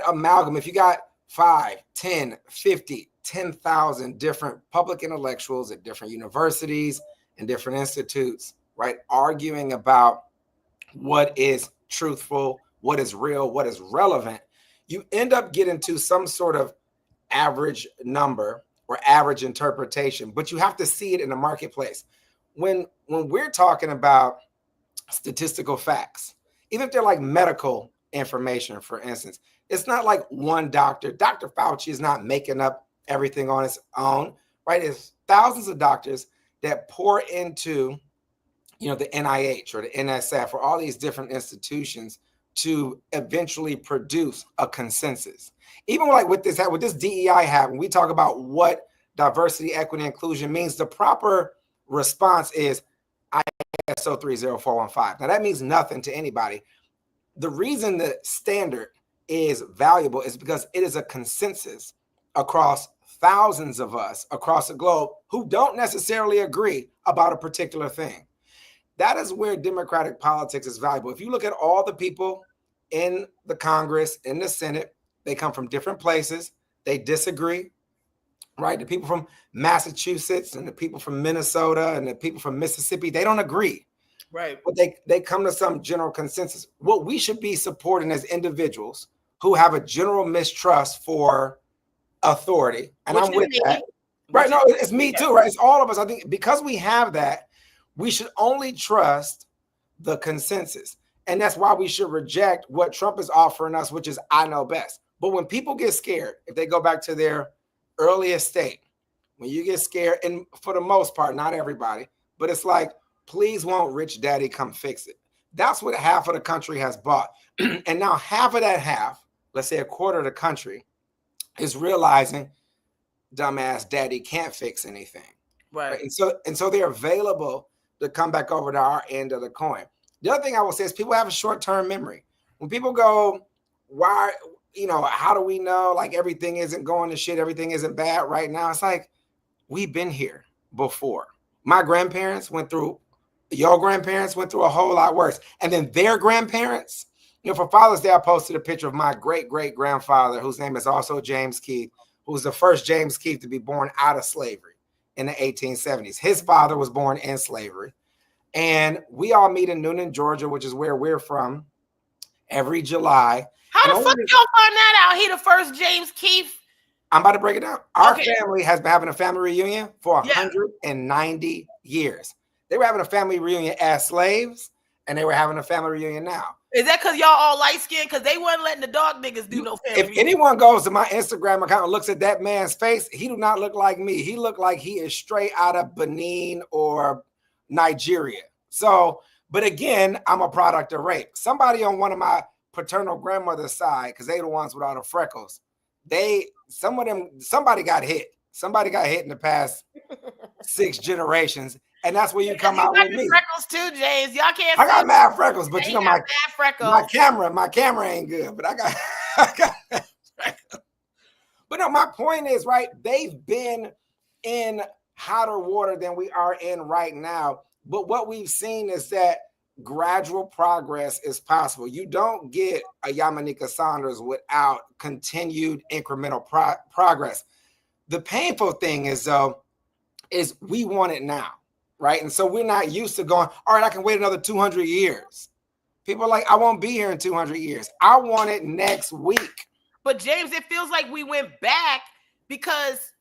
C: amalgam, if you got 5, 10, 50, 10,000 different public intellectuals at different universities and different institutes, right, arguing about what is truthful, what is real, what is relevant, you end up getting to some sort of average number or average interpretation, but you have to see it in the marketplace. When we're talking about statistical facts, even if they're medical information, for instance, it's not like one doctor. Dr. Fauci is not making up everything on his own, right? It's thousands of doctors that pour into, the NIH or the NSF or all these different institutions to eventually produce a consensus. Even with this DEI hat, when we talk about what diversity, equity, inclusion means, the proper response is ISO 30415. Now that means nothing to anybody. The reason the standard is valuable is because it is a consensus across thousands of us across the globe who don't necessarily agree about a particular thing. That is where democratic politics is valuable. If you look at all the people in the Congress, in the Senate. They come from different places. They disagree, right? The people from Massachusetts and the people from Minnesota and the people from Mississippi, they don't agree.
B: Right.
C: But they come to some general consensus. What we should be supporting as individuals who have a general mistrust for authority, and I'm with that. Right? No, it's me too, right? It's all of us. I think because we have that, we should only trust the consensus. And that's why we should reject what Trump is offering us, which is I know best. But when people get scared, if they go back to their earliest state, when you get scared, and for the most part, not everybody, but it's like, please won't rich daddy come fix it. That's what half of the country has bought. And now half of that half, let's say a quarter of the country, is realizing dumbass daddy can't fix anything.
B: Right.
C: And so they're available to come back over to our end of the coin. The other thing I will say is people have a short-term memory. When people go, why, how do we know like everything isn't going to shit, everything isn't bad right now? It's like, we've been here before. My grandparents went through, your grandparents went through a whole lot worse. And then their grandparents, for Father's Day, I posted a picture of my great-great-grandfather, whose name is also James Keith, who was the first James Keith to be born out of slavery in the 1870s. His father was born in slavery. And we all meet in Noonan, Georgia, which is where we're from, every July.
B: How the fuck y'all find that out? He the first James Keith?
C: I'm about to break it down. Our family has been having a family reunion for 190 years. They were having a family reunion as slaves, and they were having a family reunion now.
B: Is that because y'all all light-skinned? Because they wasn't letting the dog niggas do no family reunion.
C: If anyone goes to my Instagram account and looks at that man's face, he do not look like me. He looked like he is straight out of Benin or Nigeria. So, but again, I'm a product of rape. Somebody on one of my paternal grandmother's side, because they the ones with all the freckles, somebody got hit. Somebody got hit in the past 6 generations. And that's where you come out with me.
B: Freckles too, James. Y'all can't.
C: I got mad freckles, but my camera ain't good. But I got freckles. But no, my point is, right, they've been in hotter water than we are in right now. But what we've seen is that gradual progress is possible. You don't get a Yamanika Saunders without continued incremental progress. The painful thing is, though, is we want it now. Right. And so we're not used to going, all right, I can wait another 200 years. People are like, I won't be here in 200 years. I want it next week.
B: But James, it feels like we went back because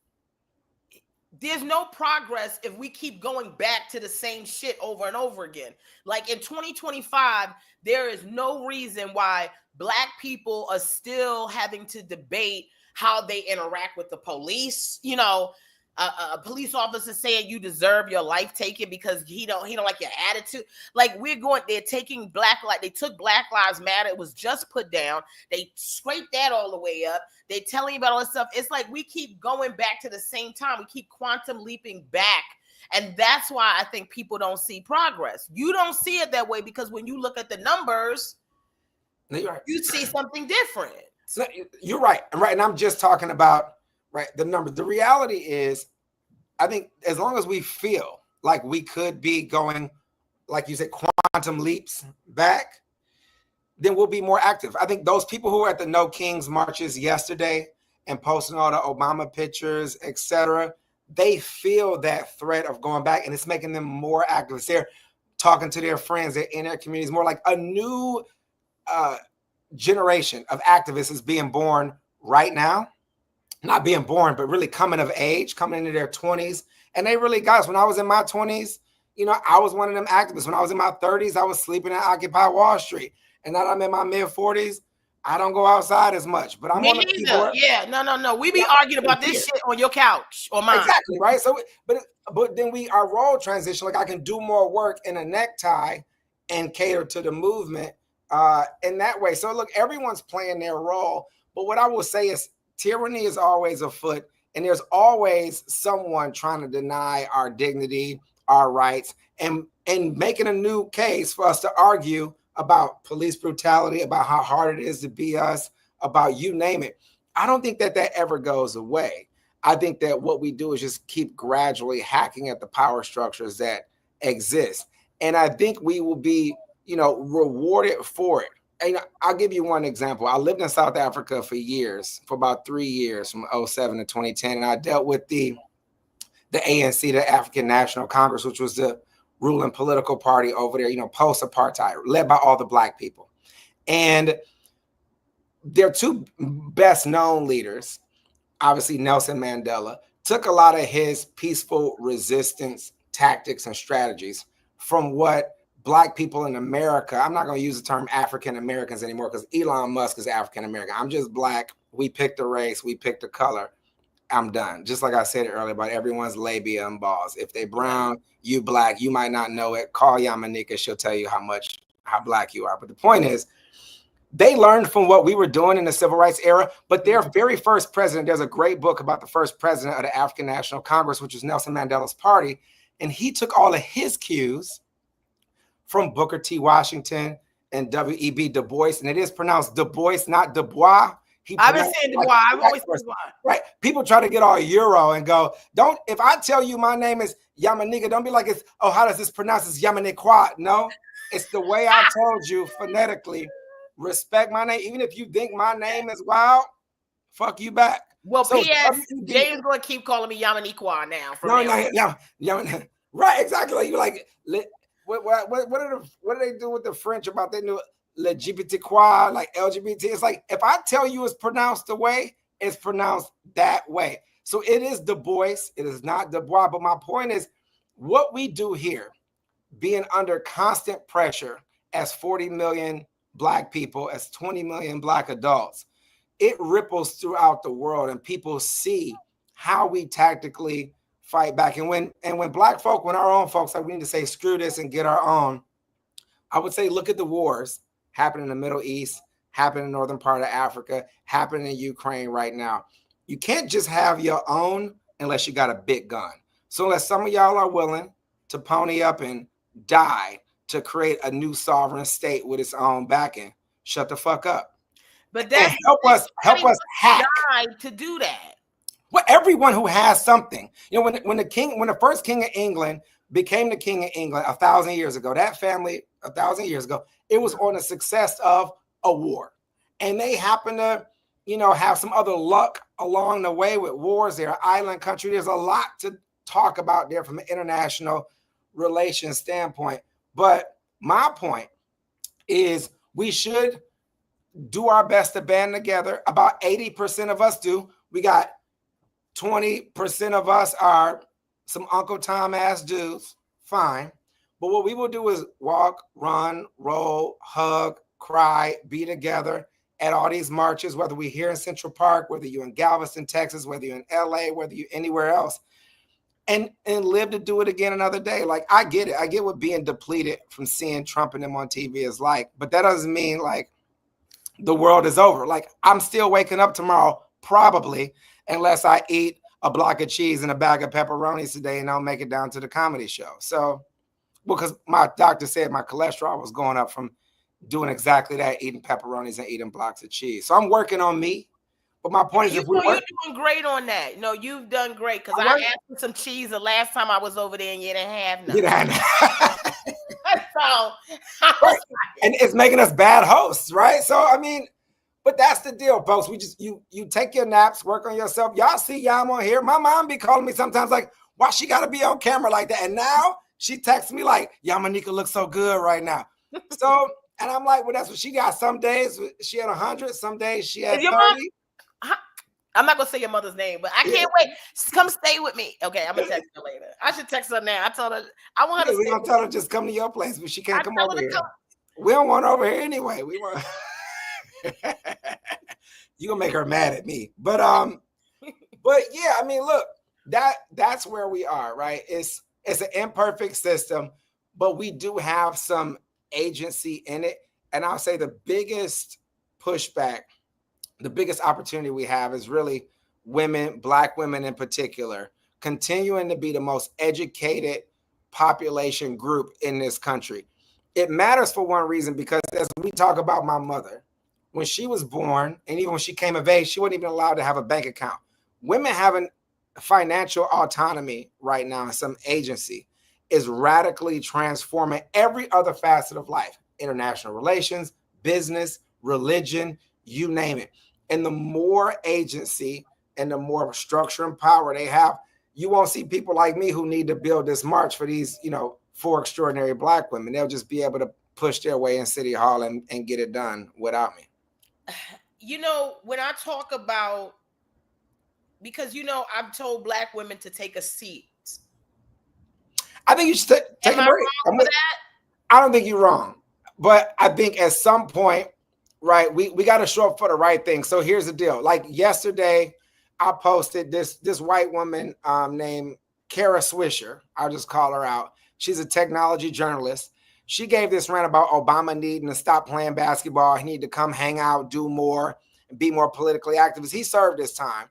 B: there's no progress if we keep going back to the same shit over and over again. Like in 2025, there is no reason why Black people are still having to debate how they interact with the police. A police officer saying you deserve your life taken because he don't like your attitude. Like they're taking they took Black Lives Matter. It was just put down. They scraped that all the way up. They telling you about all this stuff. It's like we keep going back to the same time. We keep quantum leaping back. And that's why I think people don't see progress. You don't see it that way because when you look at the numbers, you see something different.
C: So you're right. Right. And I'm just talking about the numbers. The reality is, I think as long as we feel like we could be going, like you said, quantum leaps back, then we'll be more active. I think those people who were at the No Kings marches yesterday and posting all the Obama pictures, etc., they feel that threat of going back, and it's making them more active. They're talking to their friends, they're in their communities, more like a new generation of activists is being born right now. Not being born, but really coming of age, coming into their 20s. And they really got us. When I was in my 20s, I was one of them activists. When I was in my 30s, I was sleeping at Occupy Wall Street. And now that I'm in my mid 40s, I don't go outside as much. But I'm on the keyboard.
B: Yeah, no. We be arguing about this shit on your couch or mine.
C: Exactly, right? So, but then our role transition. Like I can do more work in a necktie and cater to the movement in that way. So look, everyone's playing their role. But what I will say is, tyranny is always afoot, and there's always someone trying to deny our dignity, our rights, and making a new case for us to argue about police brutality, about how hard it is to be us, about you name it. I don't think that ever goes away. I think that what we do is just keep gradually hacking at the power structures that exist. And I think we will be, rewarded for it And I'll give you one example. I lived in South Africa for years, for about 3 years, from 2007 to 2010, and I dealt with the ANC, the African National Congress, which was the ruling political party over there, post-apartheid, led by all the Black people. And their two best known leaders, obviously Nelson Mandela, took a lot of his peaceful resistance tactics and strategies from what Black people in America, I'm not going to use the term African Americans anymore because Elon Musk is African American. I'm just Black. We picked a race. We picked a color. I'm done. Just like I said earlier about everyone's labia and balls. If they brown, you Black, you might not know it. Call Yamanika. She'll tell you how Black you are. But the point is, they learned from what we were doing in the civil rights era, but their very first president, there's a great book about the first president of the African National Congress, which was Nelson Mandela's party. And he took all of his cues from Booker T. Washington and W.E.B. Du Bois. And it is pronounced Du Bois, not Du Bois.
B: I've been saying Du Bois. I've always said Du Bois.
C: Right. People try to get all Euro and go, if I tell you my name is Yamanika, don't be like, how does this pronounce? It's Yamanikwa. No, it's the way I told you phonetically. Respect my name. Even if you think my name is wild, fuck you back.
B: Well, so P.S. James going to keep calling me Yamanikwa now.
C: No. Right, exactly. You're like, what do they do with the French about their new LGBTQI, like LGBT? It's like, if I tell you it's pronounced the way, it's pronounced that way. So it is Du Bois. It is not Du Bois. But my point is, what we do here, being under constant pressure as 40 million Black people, as 20 million Black adults, it ripples throughout the world and people see how we tactically fight back. And when Black folk, when our own folks, like we need to say, screw this and get our own, I would say, look at the wars happening in the Middle East, happening in the northern part of Africa, happening in Ukraine right now. You can't just have your own unless you got a big gun. So unless some of y'all are willing to pony up and die to create a new sovereign state with its own backing, shut the fuck up.
B: But that's
C: help us hack
B: to do that.
C: Well, everyone who has something, when the first king of England became the king of England 1,000 years ago, that family 1,000 years ago, it was on the success of a war, and they happen to, have some other luck along the way with wars. They're an island country. There's a lot to talk about there from an international relations standpoint. But my point is we should do our best to band together. About 80% of us do. We got 20% of us are some Uncle Tom ass dudes. Fine. But what we will do is walk, run, roll, hug, cry, be together at all these marches, whether we're here in Central Park, whether you're in Galveston, Texas, whether you're in LA, whether you're anywhere else. And live to do it again another day. Like, I get it. I get what being depleted from seeing Trump and them on TV is like, but that doesn't mean like the world is over. Like, I'm still waking up tomorrow, probably, unless I eat a block of cheese and a bag of pepperonis today and I'll make it down to the comedy show. So, because my doctor said my cholesterol was going up from doing exactly that, eating pepperonis and eating blocks of cheese. So I'm working on me. But my point is,
B: you're doing great on that. No, you've done great, because I asked for some cheese the last time I was over there, and you didn't have none. So,
C: right. And it's making us bad hosts, right? So I mean, but that's the deal, folks. We just you take your naps, work on yourself. Y'all see Yam on here. My mom be calling me sometimes like, why she got to be on camera like that? And now she texts me like, Yamanika looks so good right now. So, and I'm like, well, that's what she got. Some days she had 100, some days she had 30.
B: I'm not gonna say your mother's name, but I can't wait. Come stay with me. Okay, I'm gonna text her later. I should text her now. I told her I want her to.
C: We're gonna tell her just come to your place, but she can't come over here. We don't want her over here anyway. We want. You gonna make her mad at me, but yeah. I mean, look, that's where we are, right? It's an imperfect system, but we do have some agency in it, and I'll say the biggest pushback. The biggest opportunity we have is really women, Black women in particular, continuing to be the most educated population group in this country. It matters for one reason, because as we talk about my mother, when she was born and even when she came of age, she wasn't even allowed to have a bank account. Women having financial autonomy right now in some agency is radically transforming every other facet of life: international relations, business, religion, you name it. And the more agency and the more structure and power they have, you won't see people like me who need to build this march for these, 4 extraordinary Black women. They'll just be able to push their way in City Hall and get it done without me.
B: When I talk about, because, I've told Black women to take a seat.
C: I think you should take a break.
B: Wrong for that?
C: I don't think you're wrong. But I think at some point, right, we got to show up for the right thing. So here's the deal. Like yesterday, I posted this white woman named Kara Swisher. I'll just call her out. She's a technology journalist. She gave this rant about Obama needing to stop playing basketball. He needed to come hang out, do more, and be more politically active. He served his time.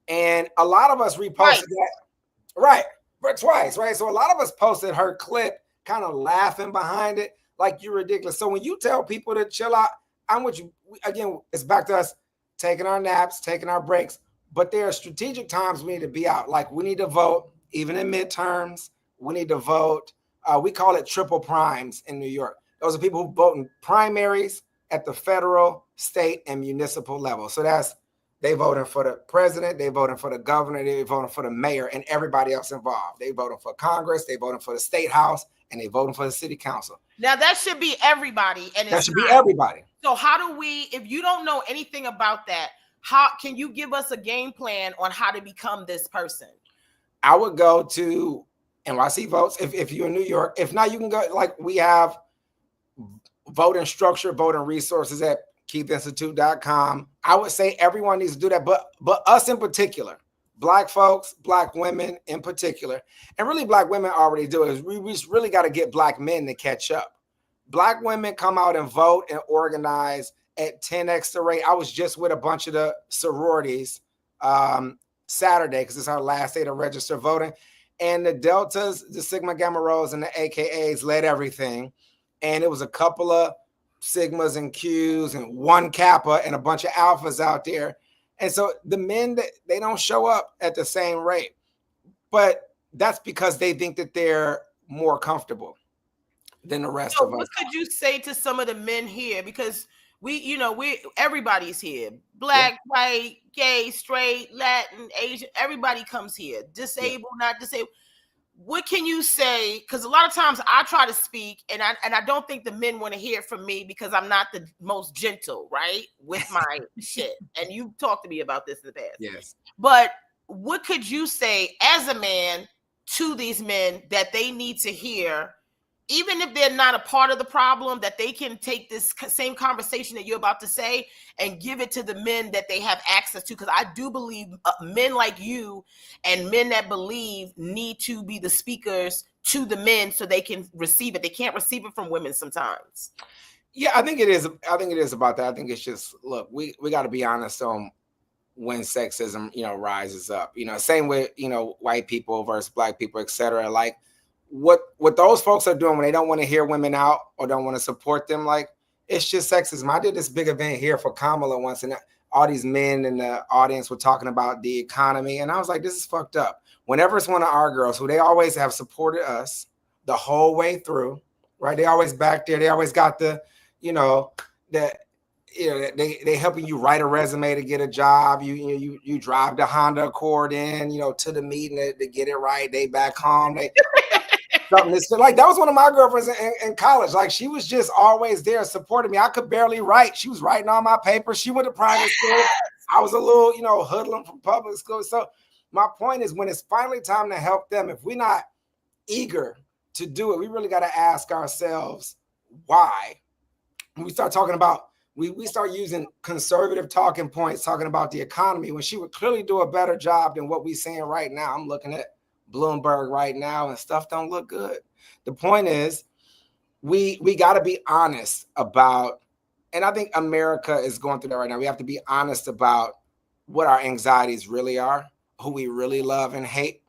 C: And a lot of us reposted that. Right. But twice, right? So a lot of us posted her clip kind of laughing behind it like you're ridiculous. So when you tell people to chill out, I'm with you. Again, it's back to us taking our naps, taking our breaks. But there are strategic times we need to be out. Like we need to vote, even in midterms. We need to vote. We call it triple primes in New York. Those are people who vote in primaries at the federal, state, and municipal level. So they voting for the president, they voting for the governor, they voting for the mayor, and everybody else involved. They voting for Congress, they voting for the state house, and they voting for the city council.
B: Now that should be everybody, and
C: that should be everybody.
B: So how do we? If you don't know anything about that, how can you give us a game plan on how to become this person?
C: I would go to NYC Votes if you're in New York. If not, you can go. Like we have voting structure, voting resources at keithinstitute.com. I would say everyone needs to do that, but us in particular, Black folks, Black women in particular, and really Black women already do it. We just really got to get Black men to catch up. Black women come out and vote and organize at 10x the rate. I was just with a bunch of the sororities Saturday because it's our last day to register voting. And the Deltas, the Sigma Gamma Rhos, and the AKAs led everything. And it was a couple of Sigmas and Qs and one Kappa and a bunch of Alphas out there. And so the men, they don't show up at the same rate. But that's because they think that they're more comfortable than the rest of us.
B: What could you say to some of the men here? Because everybody's here. Black, white, gay, straight, Latin, Asian, everybody comes here. Disabled, not disabled. What can you say? Because a lot of times I try to speak and I don't think the men want to hear from me because I'm not the most gentle, right? With my shit. And you've talked to me about this in the past.
C: Yes.
B: But what could you say as a man to these men that they need to hear, even if they're not a part of the problem, that they can take this same conversation that you're about to say and give it to the men that they have access to? Because I do believe men like you and men that believe need to be the speakers to the men so they can receive it. They can't receive it from women sometimes.
C: Yeah, I think it is. I think it is about that. I think it's just, look, we got to be honest on when sexism, rises up. Same with, white people versus Black people, et cetera. Like, what those folks are doing when they don't want to hear women out or don't want to support them, like, it's just sexism. I did this big event here for Kamala once, and all these men in the audience were talking about the economy, and I was like, this is fucked up. Whenever it's one of our girls who they always have supported us the whole way through, right? They always back there. They always got they helping you write a resume to get a job. You drive the Honda Accord in, to the meeting to get it right. They back home. Like, that was one of my girlfriends in college. Like, she was just always there supporting me. I could barely write. She was writing all my papers. She went to private school. I was a little, hoodlum from public school. So my point is, when it's finally time to help them, if we're not eager to do it, we really got to ask ourselves why. When we start talking about, we start using conservative talking points, talking about the economy, when she would clearly do a better job than what we're saying right now. I'm looking at Bloomberg right now and stuff don't look good. The point is, we got to be honest about, and I think America is going through that right now. We have to be honest about what our anxieties really are, who we really love and hate.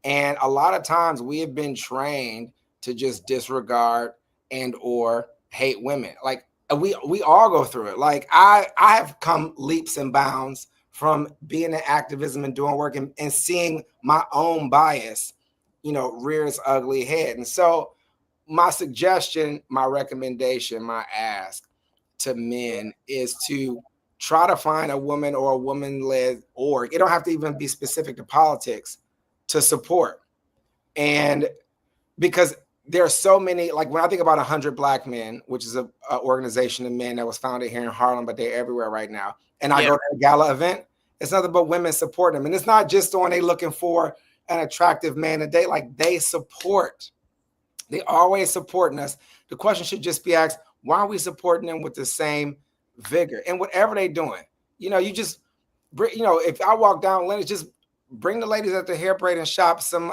C: And a lot of times we have been trained to just disregard and or hate women. Like, we all go through it. Like, I have come leaps and bounds from being in activism and doing work and seeing my own bias, rear its ugly head. And so my suggestion, my recommendation, my ask to men is to try to find a woman or a woman-led org. It don't have to even be specific to politics to support. And because there are so many, like when I think about 100 Black Men, which is a organization of men that was founded here in Harlem, but they're everywhere right now. And I go to a gala event, it's nothing but women supporting them. And it's not just on they looking for an attractive man to date, like they support. They always supporting us. The question should just be asked, why are we supporting them with the same vigor? And whatever they doing, you just, if I walk down Lennox, just bring the ladies at the hair braiding shop some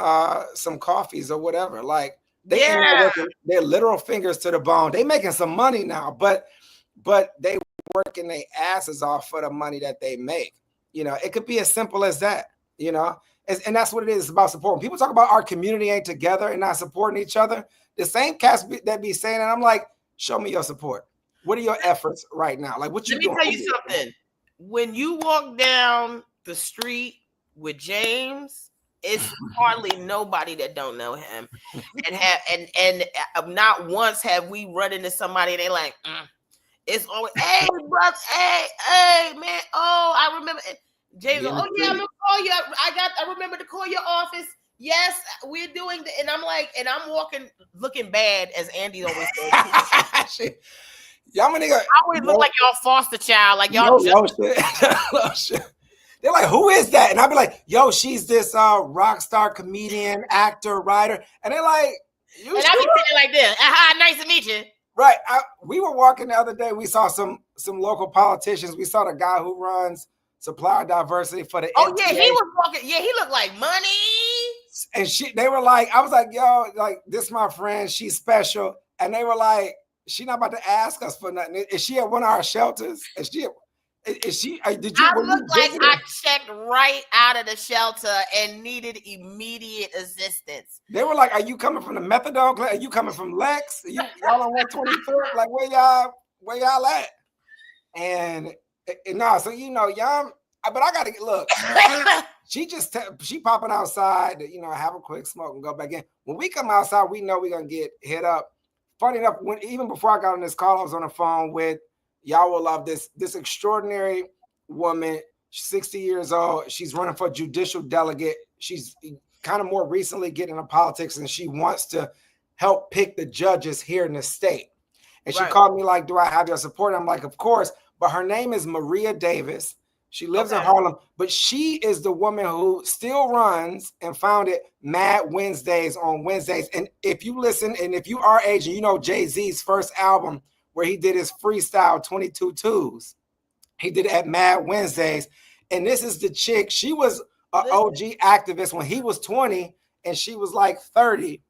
C: coffees or whatever. Like they in there working their literal fingers to the bone. They making some money now, but they working their asses off for the money that they make. It could be as simple as that, and that's what it is. It's about supporting. People talk about our community ain't together and not supporting each other. The same cats that be saying, and I'm like, show me your support. What are your efforts right now? Like what you doing?
B: Let me tell you something. When you walk down the street with James, it's hardly nobody that don't know him, and not once have we run into somebody and they like, it's always, hey, brother, hey, man, oh, I remember. James, oh yeah, I'm gonna call you. I remember to call your office. Yes, we're doing the, and I'm like, and I'm walking, looking bad, as Andy always says.
C: Y'all, my nigga,
B: I always look like y'all foster child, like y'all.
C: Shit. They're like, who is that? And I'll be like, yo, she's this rock star, comedian, actor, writer. And they're like,
B: and I be sitting like this. Hi, nice to meet you.
C: Right. We were walking the other day. We saw some local politicians. We saw the guy who runs supplier diversity for the.
B: Oh yeah, he was walking. Yeah, he looked like money.
C: And they were like, I was like, yo, like this is my friend. She's special. And they were like, she not about to ask us for nothing. Is she at one of our shelters? Is she? Did you?
B: I look like I checked right out of the shelter and needed immediate assistance.
C: They were like, "Are you coming from the methadone? Are you coming from Lex? Y'all on 124? Like where y'all at?" And no, so y'all. But I gotta look. She popping outside to have a quick smoke and go back in. When we come outside, we know we're gonna get hit up. Funny enough, even before I got on this call, I was on the phone with. Y'all will love this extraordinary woman, 60 years old. She's running for judicial delegate. She's kind of more recently getting into politics, and she wants to help pick the judges here in the state. And she called me like, do I have your support? I'm like, of course. But her name is Maria Davis. She lives in Harlem, but she is the woman who still runs and founded Mad Wednesdays on Wednesdays. And if you listen, and if you are age, and Jay-Z's first album, where he did his freestyle 22 twos. He did it at Mad Wednesdays. And this is the chick. She was an OG activist when he was 20 and she was like 30.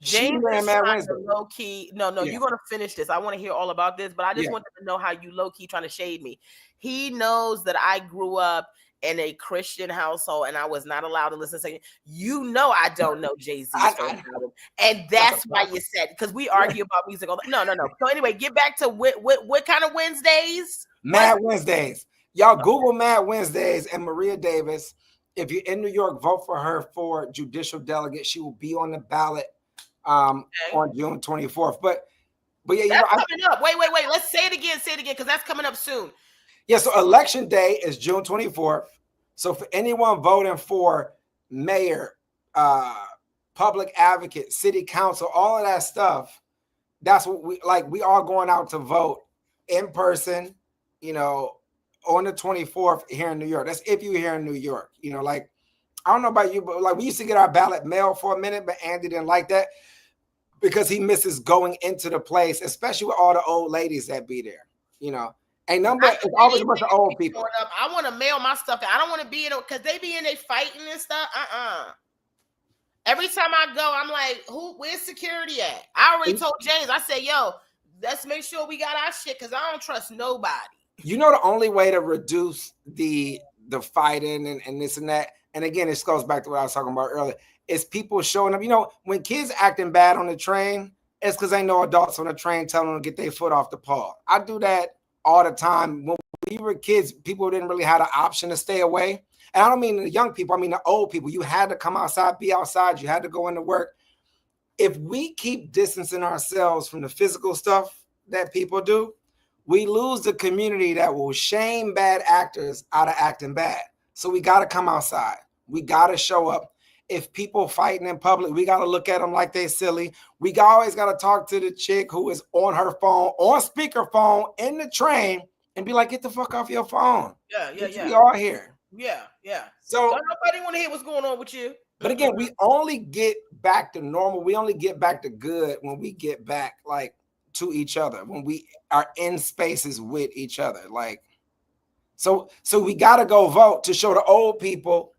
B: James ran Mad Wednesday. Low key. No, you're going to finish this. I want to hear all about this, but I just wanted to know how you low key trying to shade me. He knows that I grew up in a Christian household and I was not allowed to listen to I don't know Jay-Z's album. And that's why you said, because we argue about music all the No. So anyway, get back to what kind of Wednesdays?
C: Mad Wednesdays. Y'all Google Mad Wednesdays and Maria Davis. If you're in New York, vote for her for judicial delegate. She will be on the ballot on June 24th. But yeah,
B: that's coming up. Wait. Let's say it again, because that's coming up soon.
C: Yeah, so election day is June 24th. So for anyone voting for mayor, public advocate, city council, all of that stuff, that's what we all going out to vote in person, on the 24th here in New York. That's if you're here in New York. I don't know about you, but we used to get our ballot mail for a minute, but Andy didn't like that because he misses going into the place, especially with all the old ladies that be there, Ain't number. It's always a bunch of old people.
B: I want to mail my stuff. I don't want to be in it because they be in there fighting and stuff. Every time I go, I'm like, where's security at? I already told James. I said, yo, let's make sure we got our shit because I don't trust nobody.
C: The only way to reduce the fighting and this and that, and again, this goes back to what I was talking about earlier, is people showing up. When kids acting bad on the train, it's because ain't no adults on the train telling them to get their foot off the paw. I do that all the time. When we were kids, people didn't really have the option to stay away. And I don't mean the young people, I mean the old people. You had to come outside, be outside. You had to go into work. If we keep distancing ourselves from the physical stuff that people do, we lose the community that will shame bad actors out of acting bad. So we got to come outside. We got to show up. If people fighting in public, we got to look at them like they silly. We always got to talk to the chick who is on her phone, on speakerphone in the train, and be like, get the fuck off your phone.
B: Yeah.
C: We all here.
B: Yeah.
C: So
B: don't nobody want to hear what's going on with you.
C: But again, we only get back to normal. We only get back to good when we get back like to each other, when we are in spaces with each other. Like, so we got to go vote to show the old people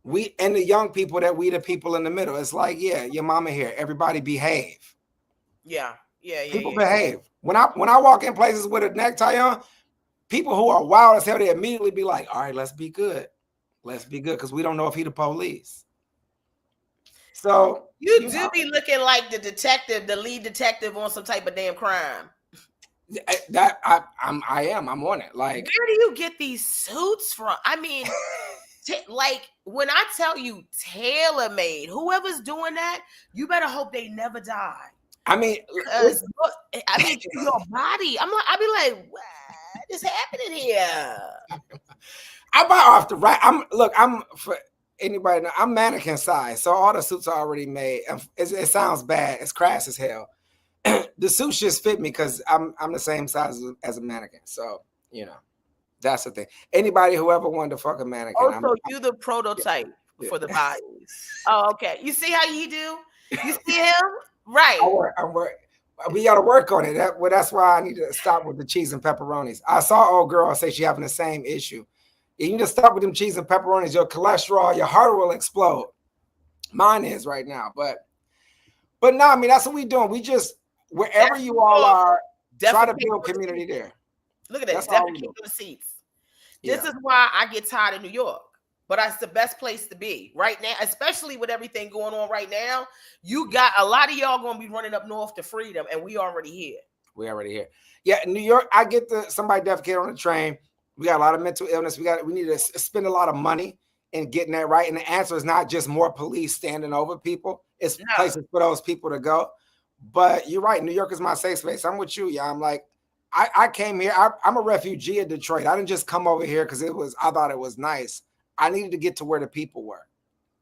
C: we and the young people that we the people in the middle. It's like, yeah, your mama here. Everybody behave.
B: Yeah.
C: People behave. When I walk in places with a necktie on, people who are wild as hell, they immediately be like, all right, let's be good. Let's be good, because we don't know if he the police. So
B: you do be looking like the detective, the lead detective on some type of damn crime.
C: That I'm on it. Like,
B: where do you get these suits from? I mean, like when I tell you tailor-made, whoever's doing that, you better hope they never die.
C: I mean,
B: your body. I be like, what is happening here?
C: I buy off the right. I'm for anybody know, I'm mannequin size, so all the suits are already made. It sounds bad. It's crass as hell. The suits just fit me because I'm the same size as a mannequin. So, that's the thing. Anybody who ever wanted to fuck a mannequin.
B: Oh, so you the prototype for the bodies. Oh, okay. You see how you do? You see him? Right.
C: I'm working. We got to work on it. That's why I need to stop with the cheese and pepperonis. I saw old girl say she having the same issue. You need to stop with them cheese and pepperonis. Your cholesterol, your heart will explode. Mine is right now, but no, I mean, that's what we doing. We just, wherever you all are, try to build community there.
B: Look at that. Definitely keep the seats. This is why I get tired of New York, but it's the best place to be right now, especially with everything going on right now. You got a lot of y'all going to be running up north to freedom, and we already here. Yeah, New York, I get somebody defecate on the train. We got a lot of mental illness. We need to spend a lot of money in getting that right. And the answer is not just more police standing over people. It's places for those people to go. But you're right. New York is my safe space. I'm with you. Yeah, I'm like, I came here. I'm a refugee in Detroit. I didn't just come over here because I thought it was nice. I needed to get to where the people were.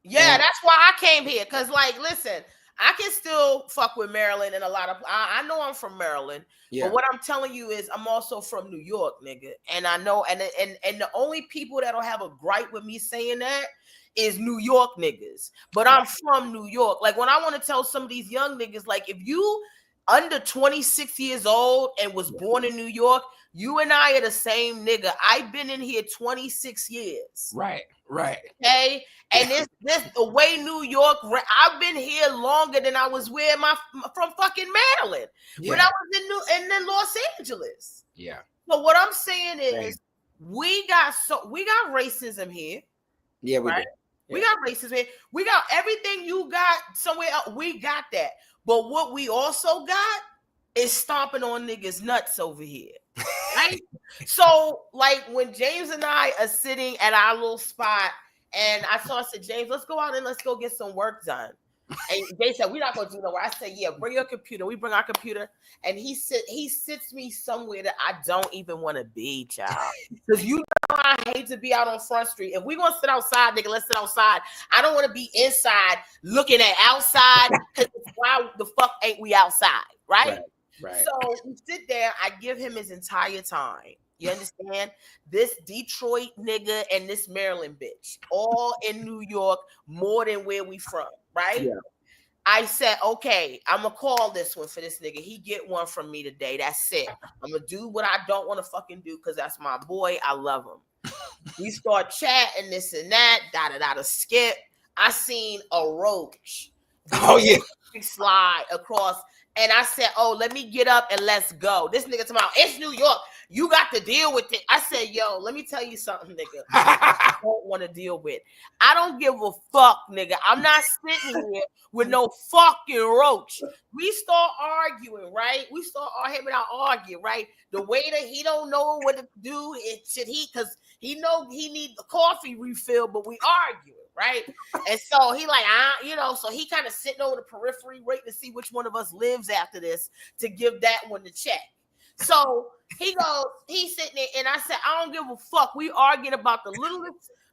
B: Yeah, that's why I came here. Because, like, listen, I can still fuck with Maryland and a lot of. I know I'm from Maryland, but what I'm telling you is I'm also from New York, nigga. And I know, and the only people that'll have a gripe with me saying that is New York niggas. But I'm from New York. Like when I want to tell some of these young niggas, like if you under 26 years old and was born in New York, you and I are the same nigga. I've been in here 26 years.
C: Right.
B: Okay. And this the way New York, I've been here longer than I was from fucking Maryland. When I was in Los Angeles.
C: Yeah.
B: So what I'm saying is we got racism here.
C: Yeah, we do. Yeah.
B: We got racism here. We got everything you got somewhere else. We got that. But what we also got is stomping on niggas' nuts over here. Right? So, like, when James and I are sitting at our little spot, and I said, James, let's go out and let's go get some work done. And they said, we're not going to do no work. I said, yeah, bring your computer. We bring our computer. And he sits me somewhere that I don't even want to be, child. Because you know I hate to be out on Front Street. If we're going to sit outside, nigga, let's sit outside. I don't want to be inside looking at outside, because why the fuck ain't we outside, right? So we sit there. I give him his entire time. You understand? This Detroit nigga and this Maryland bitch, all in New York, more than where we from, right? Yeah. I said, okay, I'm gonna call this one for this nigga. He get one from me today. That's it. I'm gonna do what I don't want to fucking do because that's my boy. I love him. We start chatting this and that, da skip. I seen a roach.
C: Oh yeah.
B: Slide across. And I said, oh, let me get up and let's go. This nigga tomorrow, it's New York. You got to deal with it. I said, yo, let me tell you something, nigga. I don't want to deal with. I don't give a fuck, nigga. I'm not sitting here with no fucking roach. We start arguing, right? We start him and I argue, right? The waiter, he don't know what to do. Because he know he need the coffee refill, but we arguing. Right. And so he like, so he kind of sitting over the periphery waiting to see which one of us lives after this to give that one the check. So he's sitting there, and I said, I don't give a fuck. We arguing about the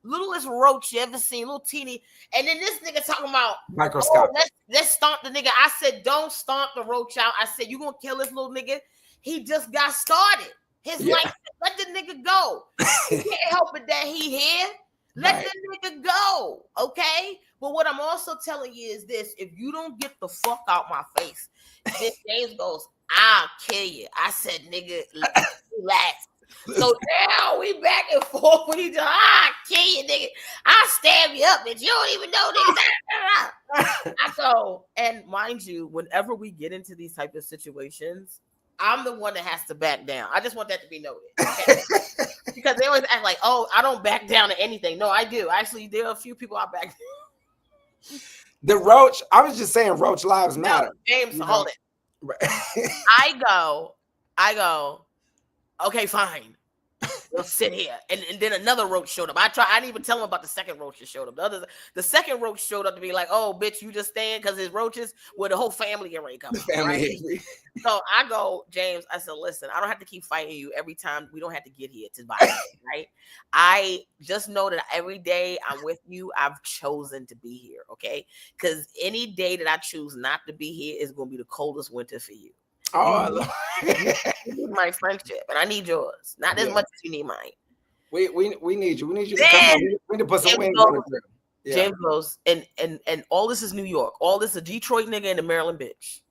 B: littlest roach you ever seen, little teeny. And then this nigga talking about
C: microscopic.
B: Oh, let's stomp the nigga. I said, don't stomp the roach out. I said, you gonna kill this little nigga? He just got started. His life, let the nigga go. You can't help it that he here. Let the nigga go, okay? But what I'm also telling you is this: if you don't get the fuck out my face, this James goes, I'll kill you. I said, nigga, relax. So now we back and forth when he just, I'll kill you, nigga. I'll stab you up, bitch. You don't even know, nigga. I go, and mind you, whenever we get into these type of situations, I'm the one that has to back down. I just want that to be noted. Okay? Because they always act like, oh, I don't back down to anything. No, I do. Actually, there are a few people I back down.
C: The roach, I was just saying roach lives matter.
B: James, hold it. I go, okay, fine. We'll sit here. And then another roach showed up. I didn't even tell him about the second roach that showed up. The second roach showed up to be like, oh, bitch, you just staying because his roaches, well, the whole family already come. Right? So I go, James, I said, listen, I don't have to keep fighting you every time. We don't have to get here to buy it, right? I just know that every day I'm with you, I've chosen to be here, okay? Because any day that I choose not to be here is going to be the coldest winter for you.
C: Oh,
B: you need my friendship, and I need yours. Not as much as you need mine.
C: We need you. We need you to come on. We need to put some wings on it. Yeah.
B: James goes, and all this is New York. All this is a Detroit nigga and a Maryland bitch.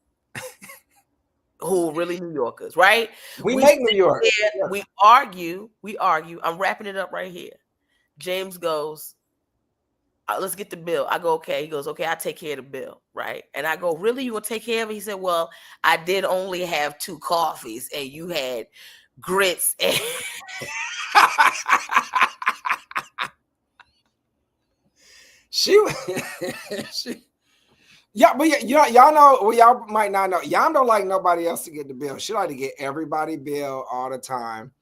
B: Who are really New Yorkers, right?
C: We make New York.
B: There, we argue. I'm wrapping it up right here. James goes, let's get the bill. I go, okay. He goes, okay, I'll take care of the bill, right? And I go, really? You gonna take care of it? He said, well, I did only have 2 coffees and you had grits. And
C: yeah, but y'all know, well, y'all might not know. Y'all don't like nobody else to get the bill. She like to get everybody bill all the time.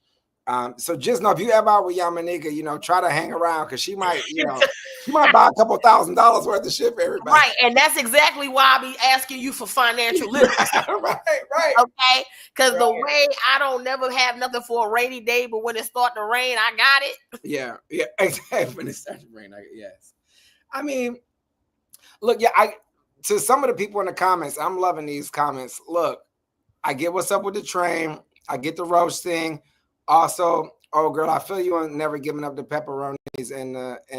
C: So just know if you ever out with Yamanika, try to hang around because she might, she might buy a couple $1,000s worth of shit for everybody.
B: Right, and that's exactly why I be asking you for financial literacy.
C: right.
B: Okay, because the way I don't never have nothing for a rainy day, but when it start to rain, I got it.
C: Yeah, exactly. When it starts to rain, yes. I mean, look, to some of the people in the comments, I'm loving these comments. Look, I get what's up with the train. I get the roast thing. Also, oh girl, I feel you on never giving up the pepperonis and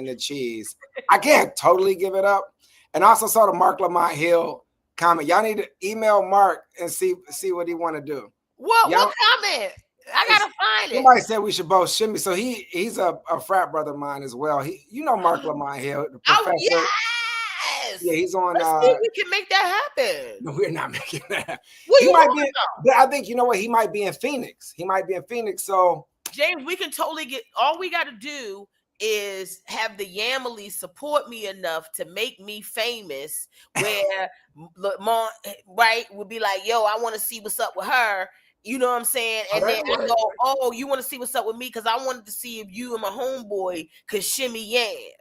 C: the cheese. I can't totally give it up. And I also saw the Mark Lamont Hill comment. Y'all need to email Mark and see what he want to do.
B: What comment? I gotta find it.
C: Somebody said we should both shimmy. So he's a frat brother of mine as well. Mark Lamont Hill, the professor.
B: Oh, yes.
C: Yeah, he's on.
B: Let's see if we can make that happen.
C: No, we're not making that happen.
B: He might be.
C: I think he might be in Phoenix. So
B: James, we can totally get. All we got to do is have the Yamily support me enough to make me famous. Where Mom, right, would be like, yo, I want to see what's up with her. You know what I'm saying? And then I go, oh, you want to see what's up with me? Because I wanted to see if you and my homeboy could shimmy yam.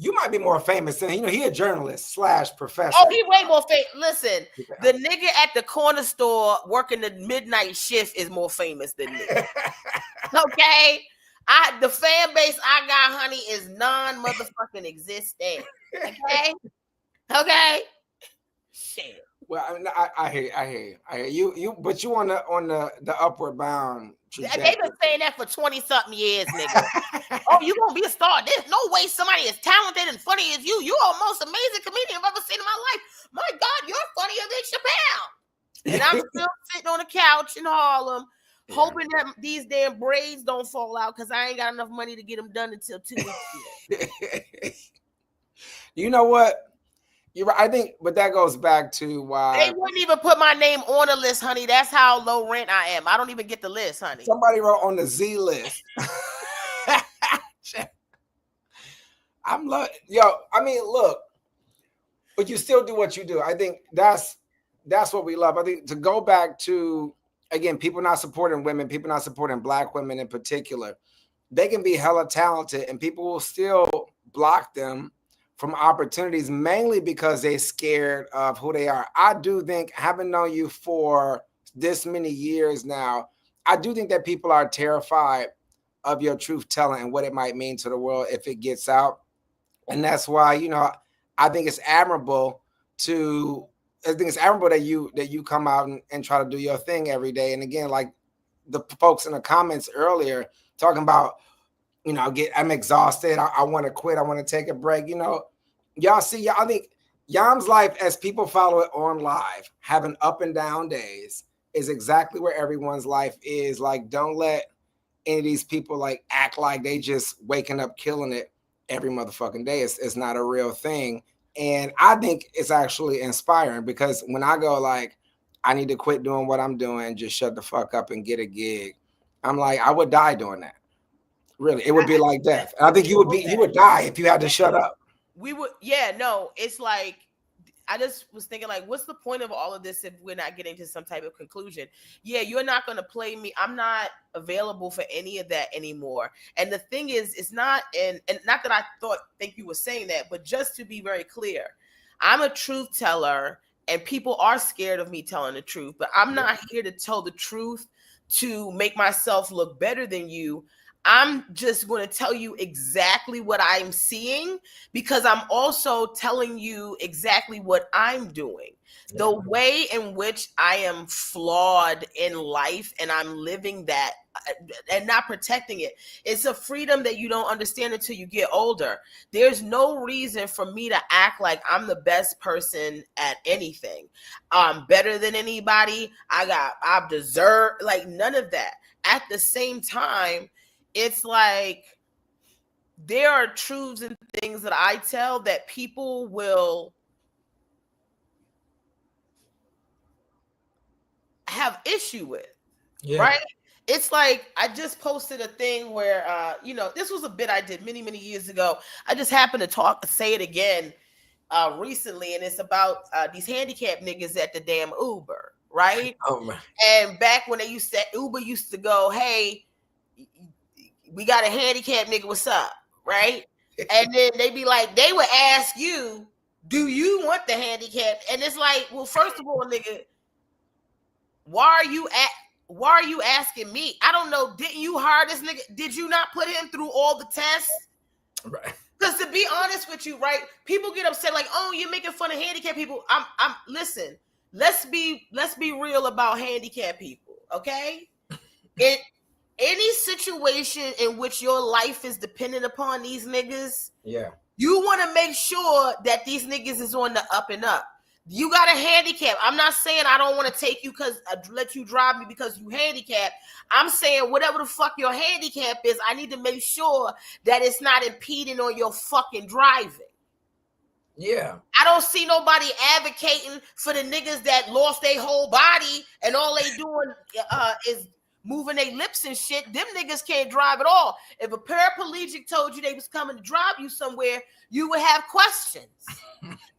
C: You might be more famous than he a journalist / professor.
B: Oh, he way more famous. Listen, the nigga at the corner store working the midnight shift is more famous than me. Okay? The fan base I got, honey, is non-motherfucking existent. Okay? Shit.
C: Well, I hear you. But you on the upward bound trajectory.
B: They've been saying that for 20-something years, nigga. Oh, you gonna be a star. There's no way somebody as talented and funny as you. You are the most amazing comedian I've ever seen in my life. My God, you're funnier than Chappelle. And I'm still sitting on the couch in Harlem, hoping that these damn braids don't fall out because I ain't got enough money to get them done until 2 weeks.
C: You know what? You're right. I think, but that goes back to why
B: they wouldn't even put my name on the list, honey. That's how low rent I am. I don't even get the list, honey.
C: Somebody wrote on the Z list. I'm like, I mean, look, but you still do what you do. I think that's what we love. I think to go back to, again, people not supporting women, people not supporting Black women in particular, they can be hella talented and people will still block them from opportunities, mainly because they're scared of who they are. I do think, having known you for this many years now, I do think that people are terrified of your truth telling and what it might mean to the world if it gets out. And that's why, you know, I think it's admirable that you come out and try to do your thing every day. And again, like the folks in the comments earlier talking about, you know, I'm exhausted. I want to quit. I want to take a break. You know, y'all see, I think Yam's life, as people follow it on live, having up and down days, is exactly where everyone's life is. Like, don't let any of these people like act like they just waking up killing it every motherfucking day. It's not a real thing. And I think it's actually inspiring, because when I go like, I need to quit doing what I'm doing, just shut the fuck up and get a gig, I'm like, I would die doing that. Really, it would be like death. And I think you would die if you had to shut up.
B: We would, yeah, no, it's like, I just was thinking, like, what's the point of all of this if we're not getting to some type of conclusion? Yeah, you're not going to play me. I'm not available for any of that anymore. And the thing is, it's not, and not that I think you were saying that, but just to be very clear, I'm a truth teller, and people are scared of me telling the truth, but I'm not here to tell the truth to make myself look better than you. I'm just going to tell you exactly what I'm seeing, because I'm also telling you exactly what I'm doing. Yeah. The way in which I am flawed in life, and I'm living that and not protecting it. It's a freedom that you don't understand until you get older. There's no reason for me to act like I'm the best person at anything. I'm better than anybody. I deserve, like, none of that. At the same time, it's like there are truths and things that I tell that people will have issue with, right? It's like, I just posted a thing where, you know, this was a bit I did many, many years ago. I just happened to say it again recently, and it's about these handicapped niggas at the damn Uber, right? Oh man! And back when Uber used to go, hey, we got a handicapped nigga, what's up, right? And then they be like, they would ask you, do you want the handicap? And it's like, well, first of all, nigga, why are you asking me? I don't know. Didn't you hire this nigga? Did you not put him through all the tests? Right. Because to be honest with you, right, people get upset like, oh, you're making fun of handicapped people. Listen, let's be real about handicapped people, okay? Any situation in which your life is dependent upon these niggas, you want to make sure that these niggas is on the up and up. You got a handicap. I'm not saying I don't want to take you because I let you drive me because you handicapped. I'm saying whatever the fuck your handicap is, I need to make sure that it's not impeding on your fucking driving. Yeah. I don't see nobody advocating for the niggas that lost their whole body and all they doing is moving their lips and shit. Them niggas can't drive at all. If a paraplegic told you they was coming to drive you somewhere, you would have questions.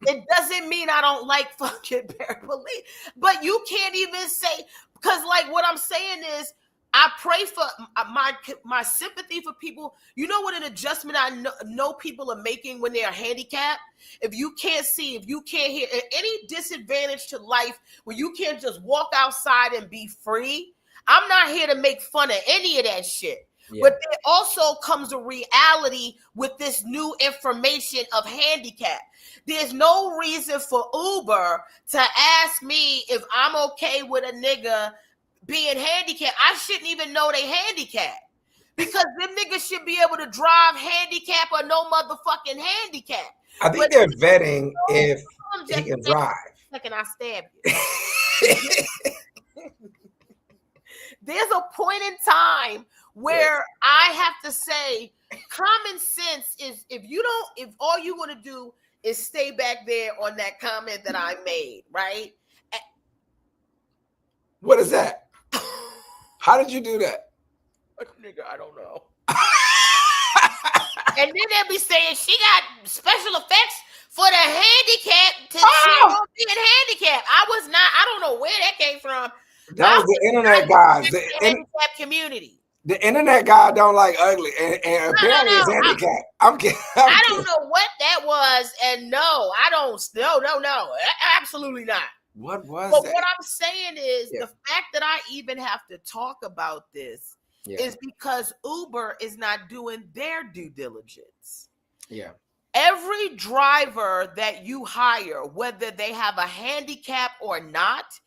B: It doesn't mean I don't like fucking paraplegic, but you can't even say, because like what I'm saying is, I pray for my sympathy for people. You know what an adjustment I know people are making when they are handicapped? If you can't see, if you can't hear, any disadvantage to life where you can't just walk outside and be free, I'm not here to make fun of any of that shit. Yeah. But there also comes a reality with this new information of handicap. There's no reason for Uber to ask me if I'm okay with a nigga being handicapped. I shouldn't even know they handicapped, because them niggas should be able to drive handicap or no motherfucking handicap.
C: I think they're vetting if he can drive.
B: Second, I stab you. There's a point in time where I have to say, common sense is if all you want to do is stay back there on that comment that I made, right?
C: What is that? How did you do that?
B: Nigga, I don't know. And then they'll be saying she got special effects for the handicap to see being handicapped. I don't know where that came from.
C: That was the internet guys. The
B: handicap community.
C: The internet guy don't like ugly, and apparently it's handicapped. I'm kidding.
B: I don't know what that was, and no, I don't. No, absolutely not.
C: What was
B: But
C: that?
B: what I'm saying is
C: Yeah.
B: the fact that I even have to talk about this is because Uber is not doing their due diligence.
C: Yeah.
B: Every driver that you hire, whether they have a handicap or not,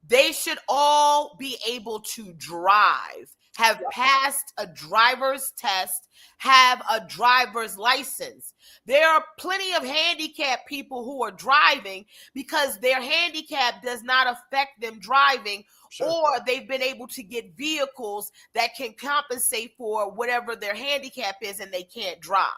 B: they should all be able to drive, have passed a driver's test, have a driver's license. There are plenty of handicapped people who are driving because their handicap does not affect them driving, or they've been able to get vehicles that can compensate for whatever their handicap is and they can't drive.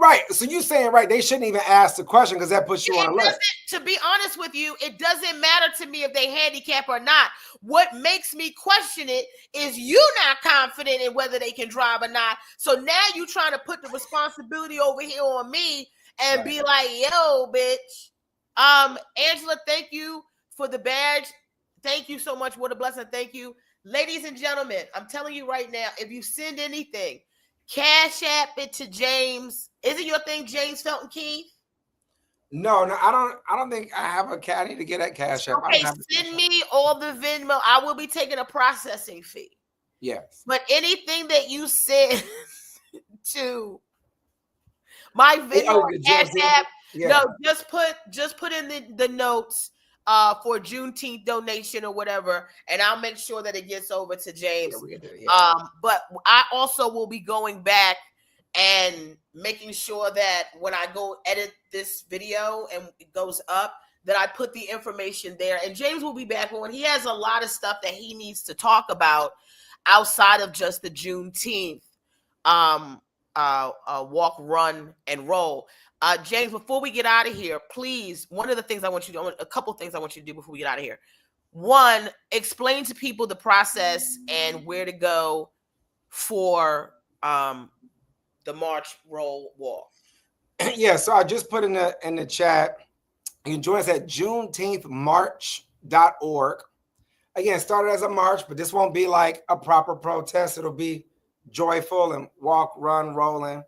C: Right. So you're saying, right, they shouldn't even ask the question because that puts you on alert.
B: To be honest with you, it doesn't matter to me if they handicap or not. What makes me question it is you not confident in whether they can drive or not. So now you trying to put the responsibility over here on me and be like, yo, bitch. Angela, thank you for the badge. Thank you so much. What a blessing. Thank you. Ladies and gentlemen, I'm telling you right now, if you send anything, Cash App it to James. Is it your thing, James Felton Keith?
C: No, I don't think I have a cat. I need to get that Cash App.
B: Okay, send me all the Venmo. I will be taking a processing fee.
C: Yes.
B: But anything that you send to my Venmo Cash App, no, just put in the notes for Juneteenth donation or whatever, and I'll make sure that it gets over to James. But I also will be going back and making sure that when I go edit this video and it goes up, that I put the information there. And James will be back on. He has a lot of stuff that he needs to talk about outside of just the Juneteenth walk, run, and roll. James, before we get out of here, please, a couple things I want you to do before we get out of here. One, explain to people the process and where to go for the march, roll, walk.
C: Yeah, so I just put in the chat. You can join us at JuneteenthMarch.org. Again, it started as a march, but this won't be like a proper protest. It'll be joyful and walk, run, rolling.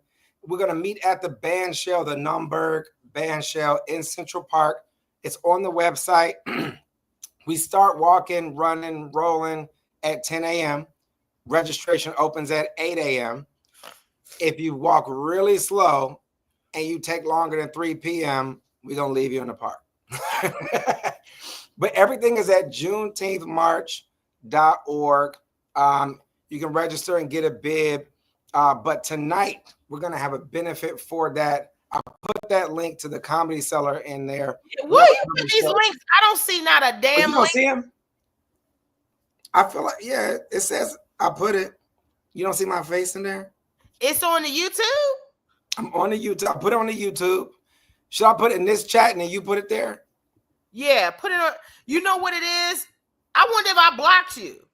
C: We're going to meet at the band shell, the Naumburg band shell in Central Park. It's on the website. We start walking, running, rolling at 10 a.m. Registration opens at 8 a.m. If you walk really slow and you take longer than 3 p.m., we're going to leave you in the park. But everything is at JuneteenthMarch.org. You can register and get a bib. But tonight, we're going to have a benefit for that. I'll put that link to the Comedy Cellar in there.
B: Where you put these links? I don't see not a damn link.
C: You don't see them? I feel like, yeah, it says I put it. You don't see my face in there?
B: It's on the YouTube?
C: I'm on the YouTube. I put it on the YouTube. Should I put it in this chat and then you put it there?
B: Yeah, put it on. You know what it is? I wonder if I blocked you.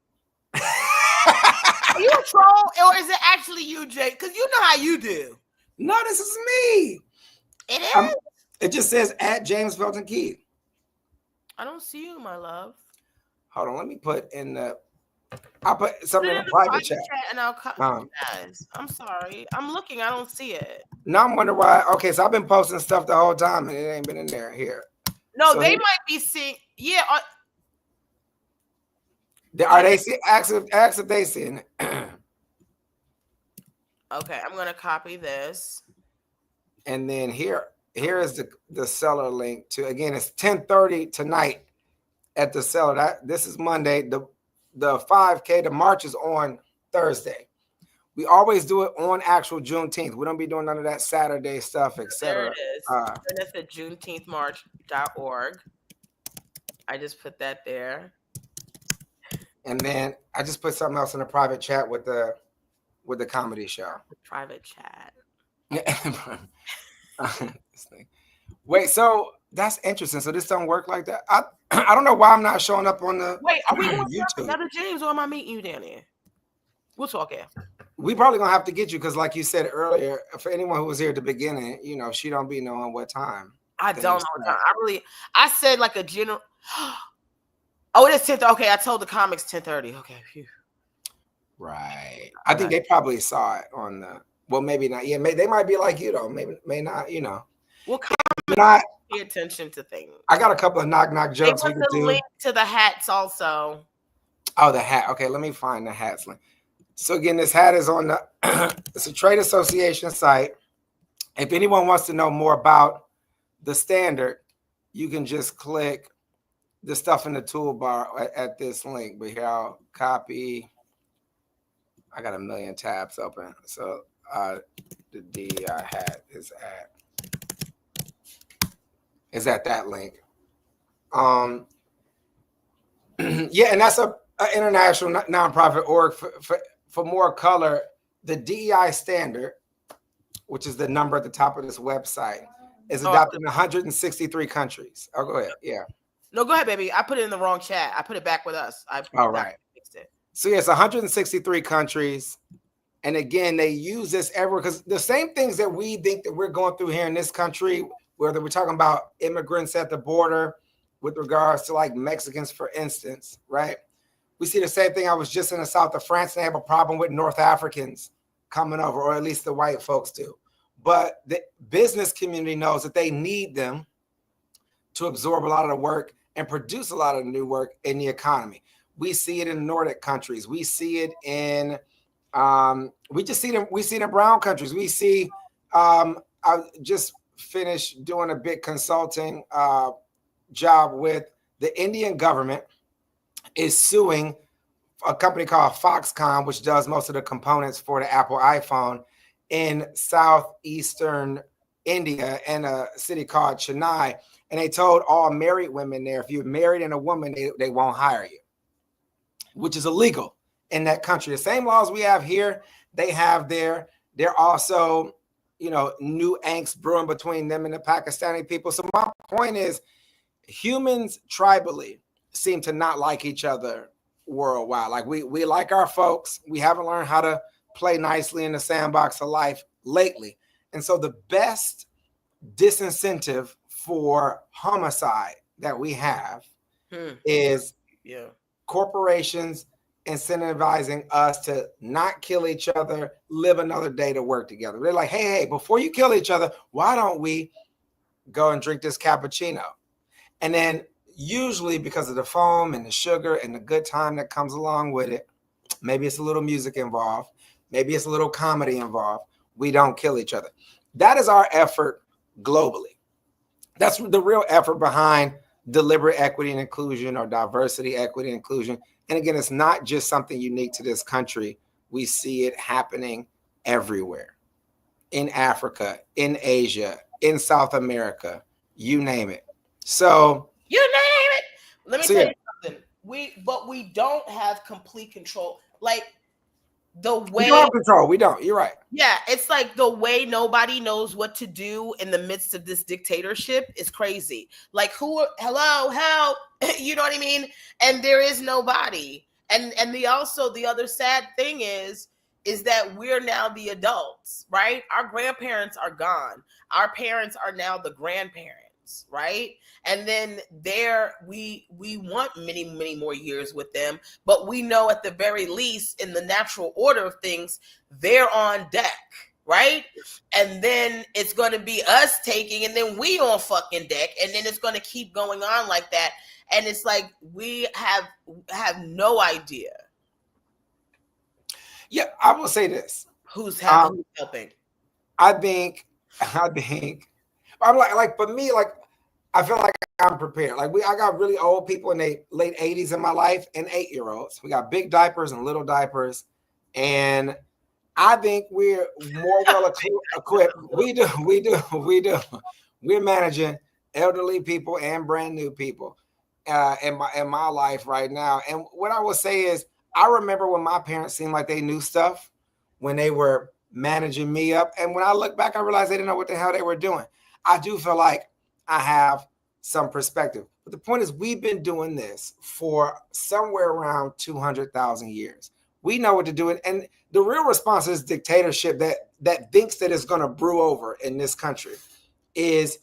B: Are you a troll or is it actually you, Jake? Because you know how you do.
C: No, this is me.
B: It is?
C: It just says at James Felton Keith.
B: I don't see you, my love.
C: Hold on, let me put in the. I'll put something in the private chat.
B: And I'll guys, I'm sorry. I'm looking. I don't see it.
C: Now I'm wondering why. Okay, so I've been posting stuff the whole time and it ain't been in there. Here.
B: No, so they might be seeing. Yeah.
C: Are they see? Ask if they seeing it.
B: Okay, I'm gonna copy this.
C: And then here is the Cellar link to. Again, it's 10:30 tonight at the Cellar. This is Monday. The 5K, the march is on Thursday. We always do it on actual Juneteenth. We don't be doing none of that Saturday stuff, etc.
B: There it is. And that's at JuneteenthMarch.org. I just put that there.
C: And then I just put something else in the private chat with the comedy show.
B: Private chat.
C: Wait, so that's interesting. So this don't work like that. I don't know why I'm not showing up on the.
B: Wait, are we going to
C: YouTube?
B: Another James, or am I meeting you down there? We'll talk after.
C: We probably gonna have to get you because, like you said earlier, for anyone who was here at the beginning, you know, she don't be knowing what time.
B: I don't know what time. I said like a general. Oh, it is 10:30. Okay, I told the comics 10:30. Okay, phew.
C: Right. I think they probably saw it on the. Well, maybe not. Yeah, they might be like you though. Maybe, may not. You know.
B: What comics
C: not
B: pay attention to things.
C: I got a couple of knock jokes we
B: want
C: could
B: the
C: do.
B: link to the hats also.
C: Oh, the hat. Okay, let me find the hats link. So again, this hat is on the it's a trade association site. If anyone wants to know more about the standard, you can just click the stuff in the toolbar at this link. But here I'll copy. I got a million tabs open. So the DEI hat is at that link. Yeah, and that's a international nonprofit org for more color. The DEI standard, which is the number at the top of this website, is adopted in 163 countries. Oh, go ahead. Yeah.
B: No, go ahead, baby. I put it in the wrong chat. I put it back with us.
C: All right.
B: Fixed it.
C: So yes, 163 countries. And again, they use this everywhere because the same things that we think that we're going through here in this country, whether we're talking about immigrants at the border with regards to like Mexicans, for instance, right? We see the same thing. I was just in the south of France and they have a problem with North Africans coming over, or at least the white folks do. But the business community knows that they need them to absorb a lot of the work and produce a lot of new work in the economy. We see it in Nordic countries. We see it in, we see it in brown countries. We see, I just finished doing a big consulting job with the Indian government is suing a company called Foxconn, which does most of the components for the Apple iPhone in southeastern India in a city called Chennai. And they told all married women there, if you're married and a woman, they won't hire you, which is illegal in that country. The same laws we have here, they have there. They're also, new angst brewing between them and the Pakistani people. So my point is, humans tribally seem to not like each other worldwide. Like we like our folks. We haven't learned how to play nicely in the sandbox of life lately. And so the best disincentive for homicide that we have is corporations incentivizing us to not kill each other, live another day to work together. They're like, hey, before you kill each other, why don't we go and drink this cappuccino? And then usually because of the foam and the sugar and the good time that comes along with it, maybe it's a little music involved, maybe it's a little comedy involved, we don't kill each other. That is our effort globally. That's the real effort behind deliberate equity and inclusion, or diversity, equity, and inclusion. And again, it's not just something unique to this country. We see it happening everywhere, in Africa, in Asia, in South America, you name it. So
B: you name it. Let me tell you something. We don't have complete control. Like the way we
C: don't have control. We don't. You're right.
B: Yeah, it's like the way nobody knows what to do in the midst of this dictatorship is crazy. Like hello, help. You know what I mean? And there is nobody. And the other sad thing is that we're now the adults, right? Our grandparents are gone. Our parents are now the grandparents, right? And then we want many, many more years with them, but we know at the very least in the natural order of things, they're on deck, right? And then it's going to be us taking, and then we on fucking deck, and then it's going to keep going on like that. And it's like we have no idea.
C: Yeah, I will say this.
B: Who's helping?
C: I think I'm like for me, like I feel like I'm prepared. Like I got really old people in their late 80s in my life and 8-year-olds. We got big diapers and little diapers. And I think we're more well equipped. We do. We're managing elderly people and brand new people in my life right now. And what I would say is, I remember when my parents seemed like they knew stuff when they were managing me up. And when I look back, I realized they didn't know what the hell they were doing. I do feel like I have some perspective. But the point is, we've been doing this for somewhere around 200,000 years. We know what to do. And the real response is dictatorship that thinks that it's going to brew over in this country is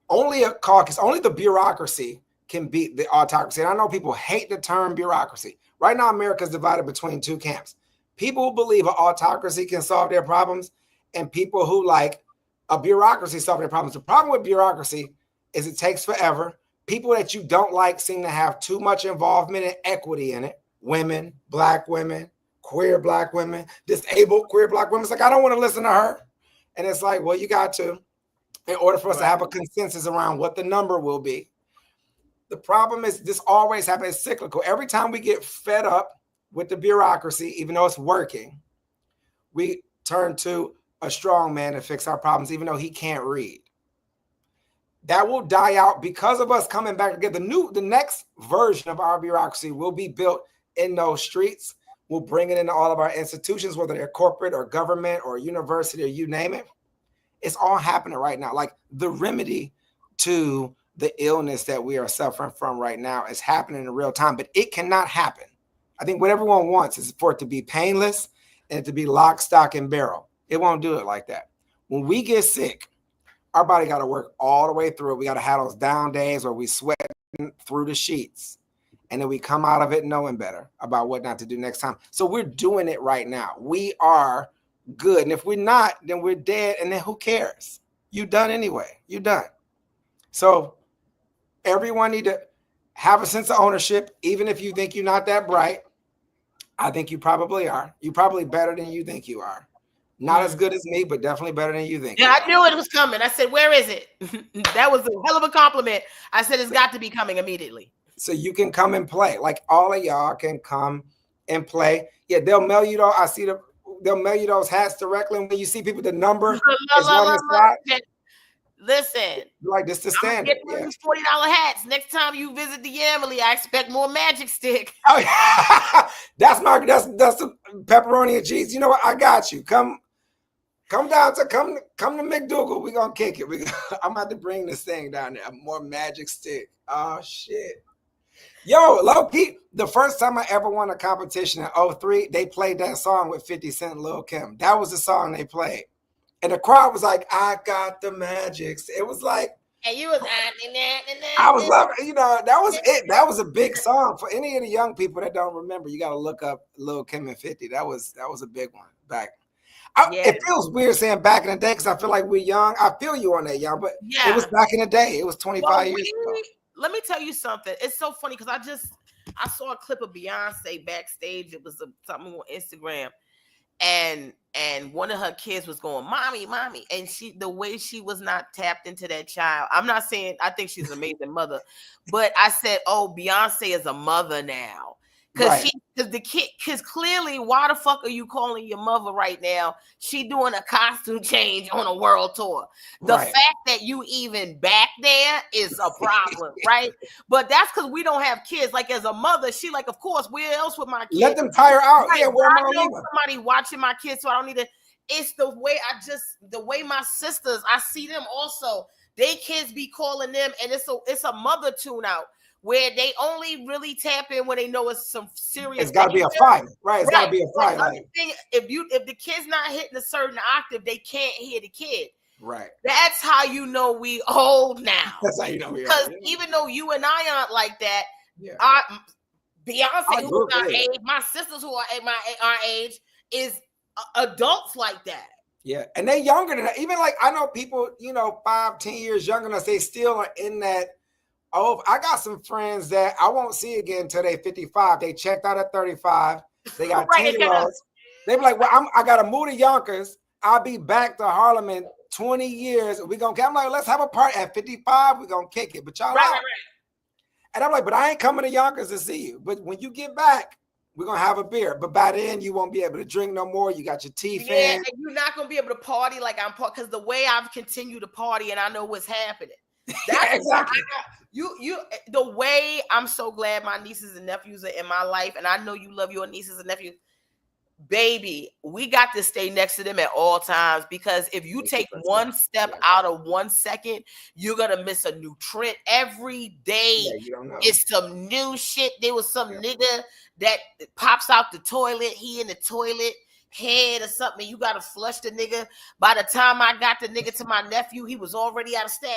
C: only a caucus, only the bureaucracy can beat the autocracy. And I know people hate the term bureaucracy. Right now, America is divided between two camps. People who believe an autocracy can solve their problems, and people who like a bureaucracy solving the problems. The problem with bureaucracy is it takes forever. People that you don't like seem to have too much involvement and equity in it. Women, black women, queer black women, disabled queer black women. It's like, I don't want to listen to her. And it's like, well, you got to, in order for us to have a consensus around what the number will be. The problem is this always happens. It's cyclical. Every time we get fed up with the bureaucracy, even though it's working, we turn to a strong man to fix our problems, even though he can't read. That will die out because of us coming back together. The next version of our bureaucracy will be built in those streets. We'll bring it into all of our institutions, whether they're corporate or government or university or you name it. It's all happening right now. Like the remedy to the illness that we are suffering from right now is happening in real time, but it cannot happen. I think what everyone wants is for it to be painless and to be lock, stock, and barrel. It won't do it like that. When we get sick, our body got to work all the way through it. We got to have those down days where we sweat through the sheets, and then we come out of it knowing better about what not to do next time. So we're doing it right now. We are good. And if we're not, then we're dead. And then who cares? You done anyway. You done. So everyone need to have a sense of ownership, even if you think you're not that bright. I think you probably are. You're probably better than you think you are. Not as good as me, but definitely better than you think.
B: Yeah, I knew it was coming. I said, where is it? That was a hell of a compliment. I said, it's got to be coming immediately.
C: So you can come and play. Like all of y'all can come and play. Yeah, they'll mail you those. They'll mail you those hats directly. And when you see people, the number is on the side.
B: Listen,
C: like this the standard.
B: I'm gonna get $40 hats. Next time you visit the Yamily, I expect more magic stick. Oh
C: yeah. that's the pepperoni and cheese. You know what? I got you. Come down to come to McDougal. We're gonna kick it. I'm about to bring this thing down there. More magic stick. Oh shit. Yo, low key, the first time I ever won a competition in 2003, they played that song with 50 Cent and Lil' Kim. That was the song they played. And the crowd was like, I got the magics. It was like,
B: and you was
C: I was loving, that was it. That was a big song for any of the young people that don't remember. You got to look up Lil' Kim and 50. That was a big one back. It feels weird saying back in the day because I feel like we're young. I feel you on that, young, but it was back in the day. It was 25 years ago.
B: Let me tell you something. It's so funny because I saw a clip of Beyonce backstage. It was something on Instagram. And one of her kids was going, mommy, and the way she was not tapped into that child. I'm not saying I think she's an amazing mother, but I said, oh, Beyonce is a mother now. Because clearly, why the fuck are you calling your mother right now? She doing a costume change on a world tour. The fact that you even back there is a problem, right? But that's because we don't have kids. Like as a mother, she like, of course, where else with my kids?
C: Let them tire out.
B: Right.
C: Yeah, where
B: I know somebody watching my kids, so I don't need to. It's the way my sisters, I see them also. They kids be calling them, and it's a mother tune out. Where they only really tap in when they know it's some serious.
C: It's got to be a fight, right? It's got to be a fight.
B: If the kid's not hitting a certain octave, they can't hear the kid.
C: Right.
B: That's how you know we old now.
C: That's how you know we old.
B: Because even though you and I aren't like that, Beyonce, who's our age, my sisters who are our age, is adults like that.
C: Yeah, and they younger than that. Even like I know people, 5-10 years younger than us, they still are in that. Oh, I got some friends that I won't see again until they're 55. They checked out at 35. They got 10-year-olds. They be like, well, I got to move to Yonkers. I'll be back to Harlem in 20 years. I'm like, let's have a party at 55. We're going to kick it. But y'all out. And I'm like, but I ain't coming to Yonkers to see you. But when you get back, we're going to have a beer. But by then, you won't be able to drink no more. You got your teeth in.
B: And you're not going to be able to party like I'm because the way I've continued to party and I know what's happening. That's
C: exactly.
B: The way I'm so glad my nieces and nephews are in my life, and I know you love your nieces and nephews. Baby, we got to stay next to them at all times because if you take one step out of 1 second, you're gonna miss a new trend every day. It's some new shit. There was some nigga that pops out the toilet. He in the toilet head or something. You gotta flush the nigga. By the time I got the nigga to my nephew, he was already out of style.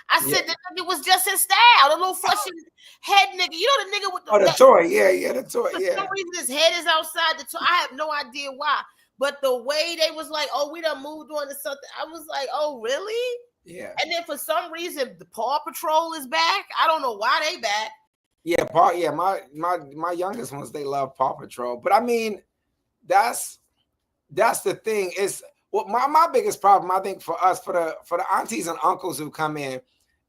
B: I said the nigga was just in style. The little flushing head nigga. You know the nigga with the
C: toy. Yeah, the toy.
B: For some reason his head is outside the toy. I have no idea why. But the way they was like, oh, we done moved on to something, I was like, oh, really?
C: Yeah.
B: And then for some reason, the Paw Patrol is back. I don't know why they back.
C: Yeah, my youngest ones, they love Paw Patrol. But I mean, that's the thing. Is what my biggest problem, I think, for us, for the aunties and uncles who come in,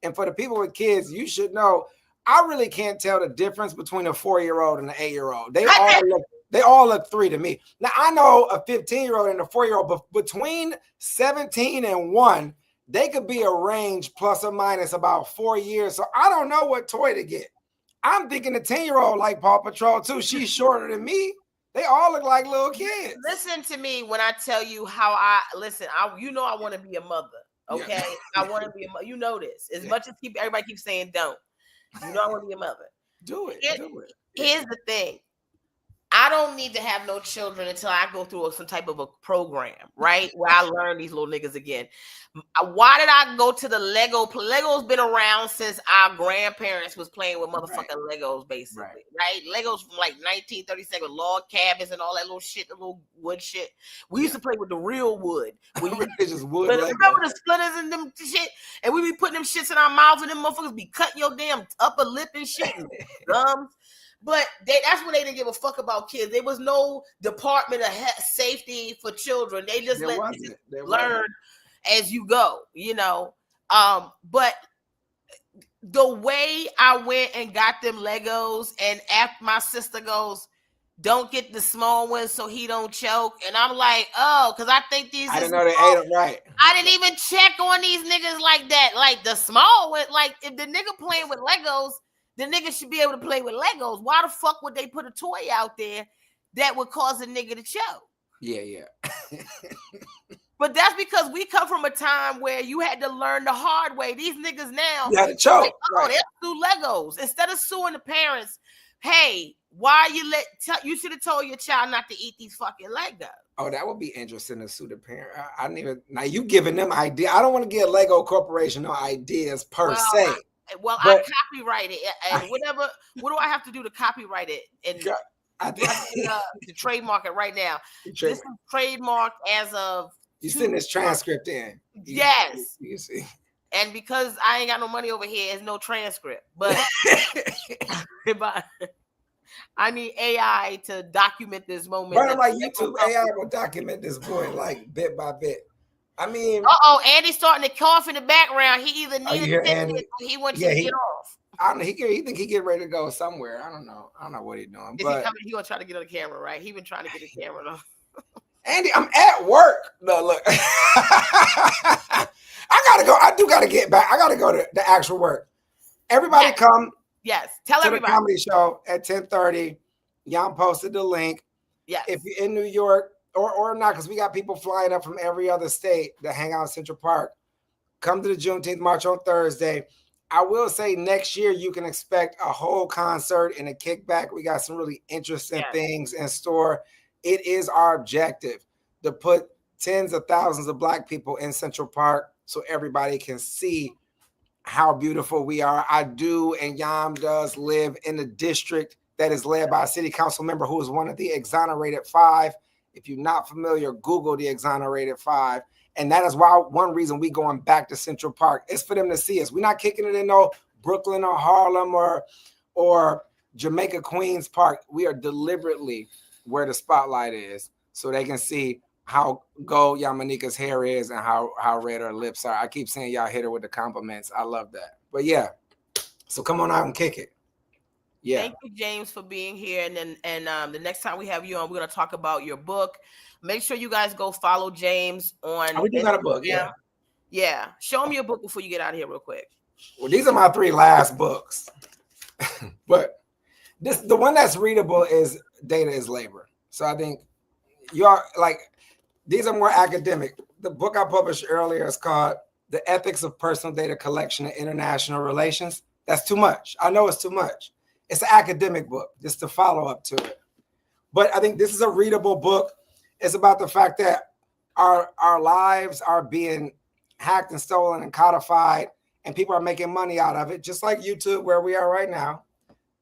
C: and for the people with kids, you should know, I really can't tell the difference between a 4-year-old and an 8-year-old. They all look 3 to me. Now I know a 15-year-old and a 4-year-old, but between 17 and 1, they could be a range plus or minus about 4 years. So I don't know what toy to get. I'm thinking a 10-year-old like Paw Patrol too. She's shorter than me. They all look like little kids.
B: Listen to me when I tell you how I want to be a mother. Okay, yeah. I want to be a mother. You know this. As much as everybody keeps saying don't. You know I want to be a mother.
C: Do it.
B: Here's the thing. I don't need to have no children until I go through some type of a program, right? Where I learn these little niggas again. Why did I go to the Lego? Lego's been around since our grandparents was playing with motherfucking Legos, basically, right? Legos from like 1937, log cabins and all that little shit, the little wood shit. We used to play with the real wood.
C: It's just wood.
B: Remember the splitters and them shit? And we be putting them shits in our mouths and them motherfuckers be cutting your damn upper lip and shit and gums. But that's when they didn't give a fuck about kids. There was no department of safety for children. They just let you learn as you go, you know. But the way I went and got them Legos, and after my sister goes, don't get the small ones so he don't choke. And I'm like, oh, because I think these.
C: I didn't know they ate them right.
B: I didn't even check on these niggas like that. Like the small one, like if the nigga playing with Legos, the nigga should be able to play with Legos. Why the fuck would they put a toy out there that would cause a nigga to choke?
C: Yeah.
B: But that's because we come from a time where you had to learn the hard way. These niggas now,
C: you had to choke.
B: Like, they'll sue Legos. Instead of suing the parents, hey, why you should have told your child not to eat these fucking Legos.
C: Oh, that would be interesting to sue the parent. I didn't even. Now you giving them idea. I don't want to give Lego Corporation no ideas per se.
B: I copyright it, and whatever. What do I have to do to copyright it? And to trademark it right now. This is trademarked as of.
C: You send this transcript in.
B: Yes.
C: You see.
B: And because I ain't got no money over here, it's no transcript. But I need AI to document this moment.
C: But I'm like YouTube, AI will document this boy like bit by bit. I mean,
B: Andy's starting to cough in the background. He either needs
C: Andy?
B: Or he wants to get off.
C: I don't know. He think he get ready to go somewhere. I don't know what he's doing.
B: Is he coming? He gonna try to get on the camera, right? He been trying to get the camera though.
C: Andy, I'm at work. No, look. I gotta go. I do gotta get back. I gotta go to the actual work. Everybody come.
B: Yes. Tell everybody.
C: The comedy show at 10:30. Y'all posted the link.
B: Yes.
C: If you're in New York or not, because we got people flying up from every other state to hang out in Central Park. Come to the Juneteenth March on Thursday. I will say next year you can expect a whole concert and a kickback. We got some really interesting things in store. It is our objective to put tens of thousands of Black people in Central Park so everybody can see how beautiful we are. I do, and Yam does live in a district that is led by a city council member who is one of the exonerated 5. If you're not familiar, Google the exonerated 5. And that is why one reason we going back to Central Park is for them to see us. We're not kicking it in no Brooklyn or Harlem or Jamaica Queens Park. We are deliberately where the spotlight is so they can see how gold Yamanika's hair is and how red her lips are. I keep saying y'all hit her with the compliments. I love that. But yeah, so come on out and kick it. Yeah.
B: Thank you, James, for being here. And the next time we have you on, we're going to talk about your book. Make sure you guys go follow James on.
C: We do got a book, yeah.
B: Yeah. Show him your book before you get out of here real quick.
C: Well, these are my 3 last books. But the one that's readable is Data is Labor. So I think you are like, these are more academic. The book I published earlier is called The Ethics of Personal Data Collection and International Relations. That's too much. I know it's too much. It's an academic book, just to follow up to it. But I think this is a readable book. It's about the fact that our lives are being hacked and stolen and codified, and people are making money out of it, just like YouTube, where we are right now.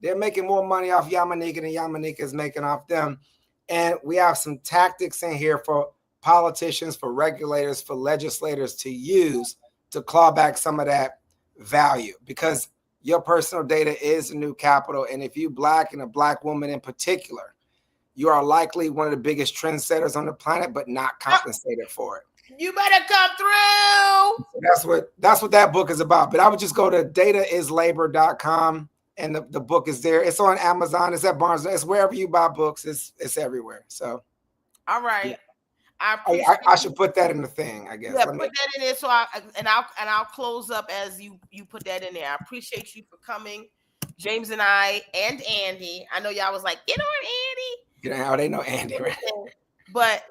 C: They're making more money off Yamanika than Yamanika is making off them. And we have some tactics in here for politicians, for regulators, for legislators to use to claw back some of that value, because your personal data is the new capital. And if you Black, and a Black woman in particular, you are likely one of the biggest trendsetters on the planet, but not compensated for it.
B: You better come through.
C: That's what that book is about. But I would just go to dataislabor.com, and the book is there. It's on Amazon. It's at Barnes. It's wherever you buy books. It's everywhere. So,
B: all right.
C: Yeah. I should put that in the thing, I guess.
B: Yeah, put that in there. So I'll close up as you put that in there. I appreciate you for coming, James and I and Andy. I know y'all was like, get on Andy.
C: You know how they know Andy, right?
B: But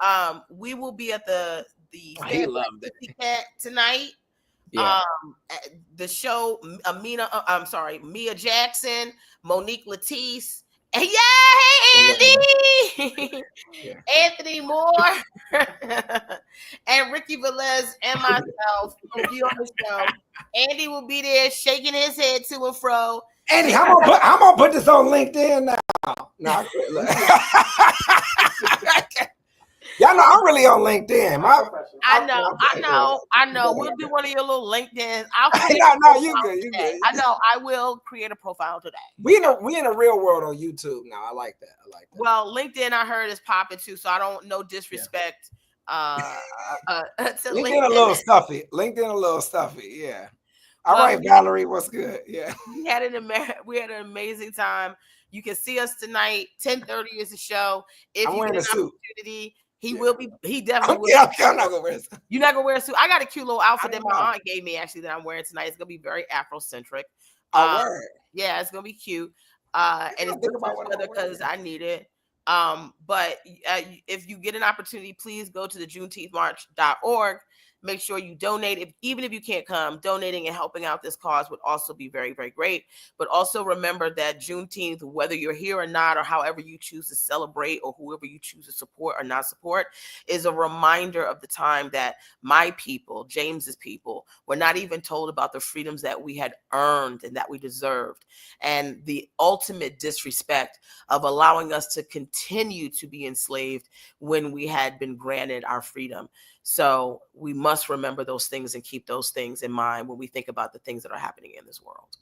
B: we will be at the Fat Black Pussycat tonight.
C: Yeah.
B: The show, Mia Jackson, Monique Latisse. And hey, Andy! Yeah. Anthony Moore and Ricky Velez and myself will be on the show. Andy will be there shaking his head to and fro.
C: Andy, I'm gonna put this on LinkedIn now. No, y'all know I'm really on LinkedIn.
B: I know. We'll do one of your little LinkedIn.
C: You good.
B: I know. I will create a profile today.
C: We in a real world on YouTube now. I like that.
B: Well, LinkedIn I heard is popping too, so I don't know disrespect.
C: Yeah. LinkedIn a little stuffy. Yeah. All right, Valerie, what's good? Yeah.
B: We had an amazing time. You can see us tonight. 10:30 is the show. If
C: I'm
B: you
C: wearing
B: get an
C: a suit.
B: opportunity, he will be. He definitely will.
C: Yeah, I'm not gonna wear a suit.
B: You're not gonna wear a suit. I got a cute little outfit that my aunt gave me actually that I'm wearing tonight. It's gonna be very Afrocentric. Yeah, it's gonna be cute. And it's good weather because I need it. But if you get an opportunity, please go to the JuneteenthMarch.org. Make sure you donate. Even if you can't come, donating and helping out this cause would also be very, very great. But also remember that Juneteenth, whether you're here or not, or however you choose to celebrate, or whoever you choose to support or not support, is a reminder of the time that my people, James's people, were not even told about the freedoms that we had earned and that we deserved, and the ultimate disrespect of allowing us to continue to be enslaved when we had been granted our freedom. So we must remember those things and keep those things in mind when we think about the things that are happening in this world.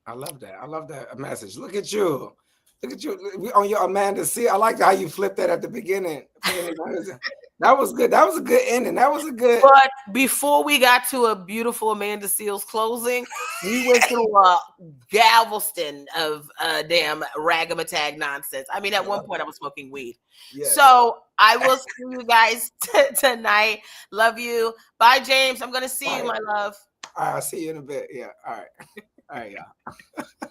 C: I love that. I love that message. Look at you. On your Amanda C. I like how you flipped that at the beginning. That was good. That was a good ending. That was a good.
B: But before we got to a beautiful Amanda Seals closing, we went through a Galveston of damn ragamatag nonsense. I mean, at one point I was smoking weed. Yeah. So I will see you guys tonight. Love you. Bye, James. I'm gonna see you, my love.
C: All right, I'll see you in a bit. Yeah. All right. All right, y'all.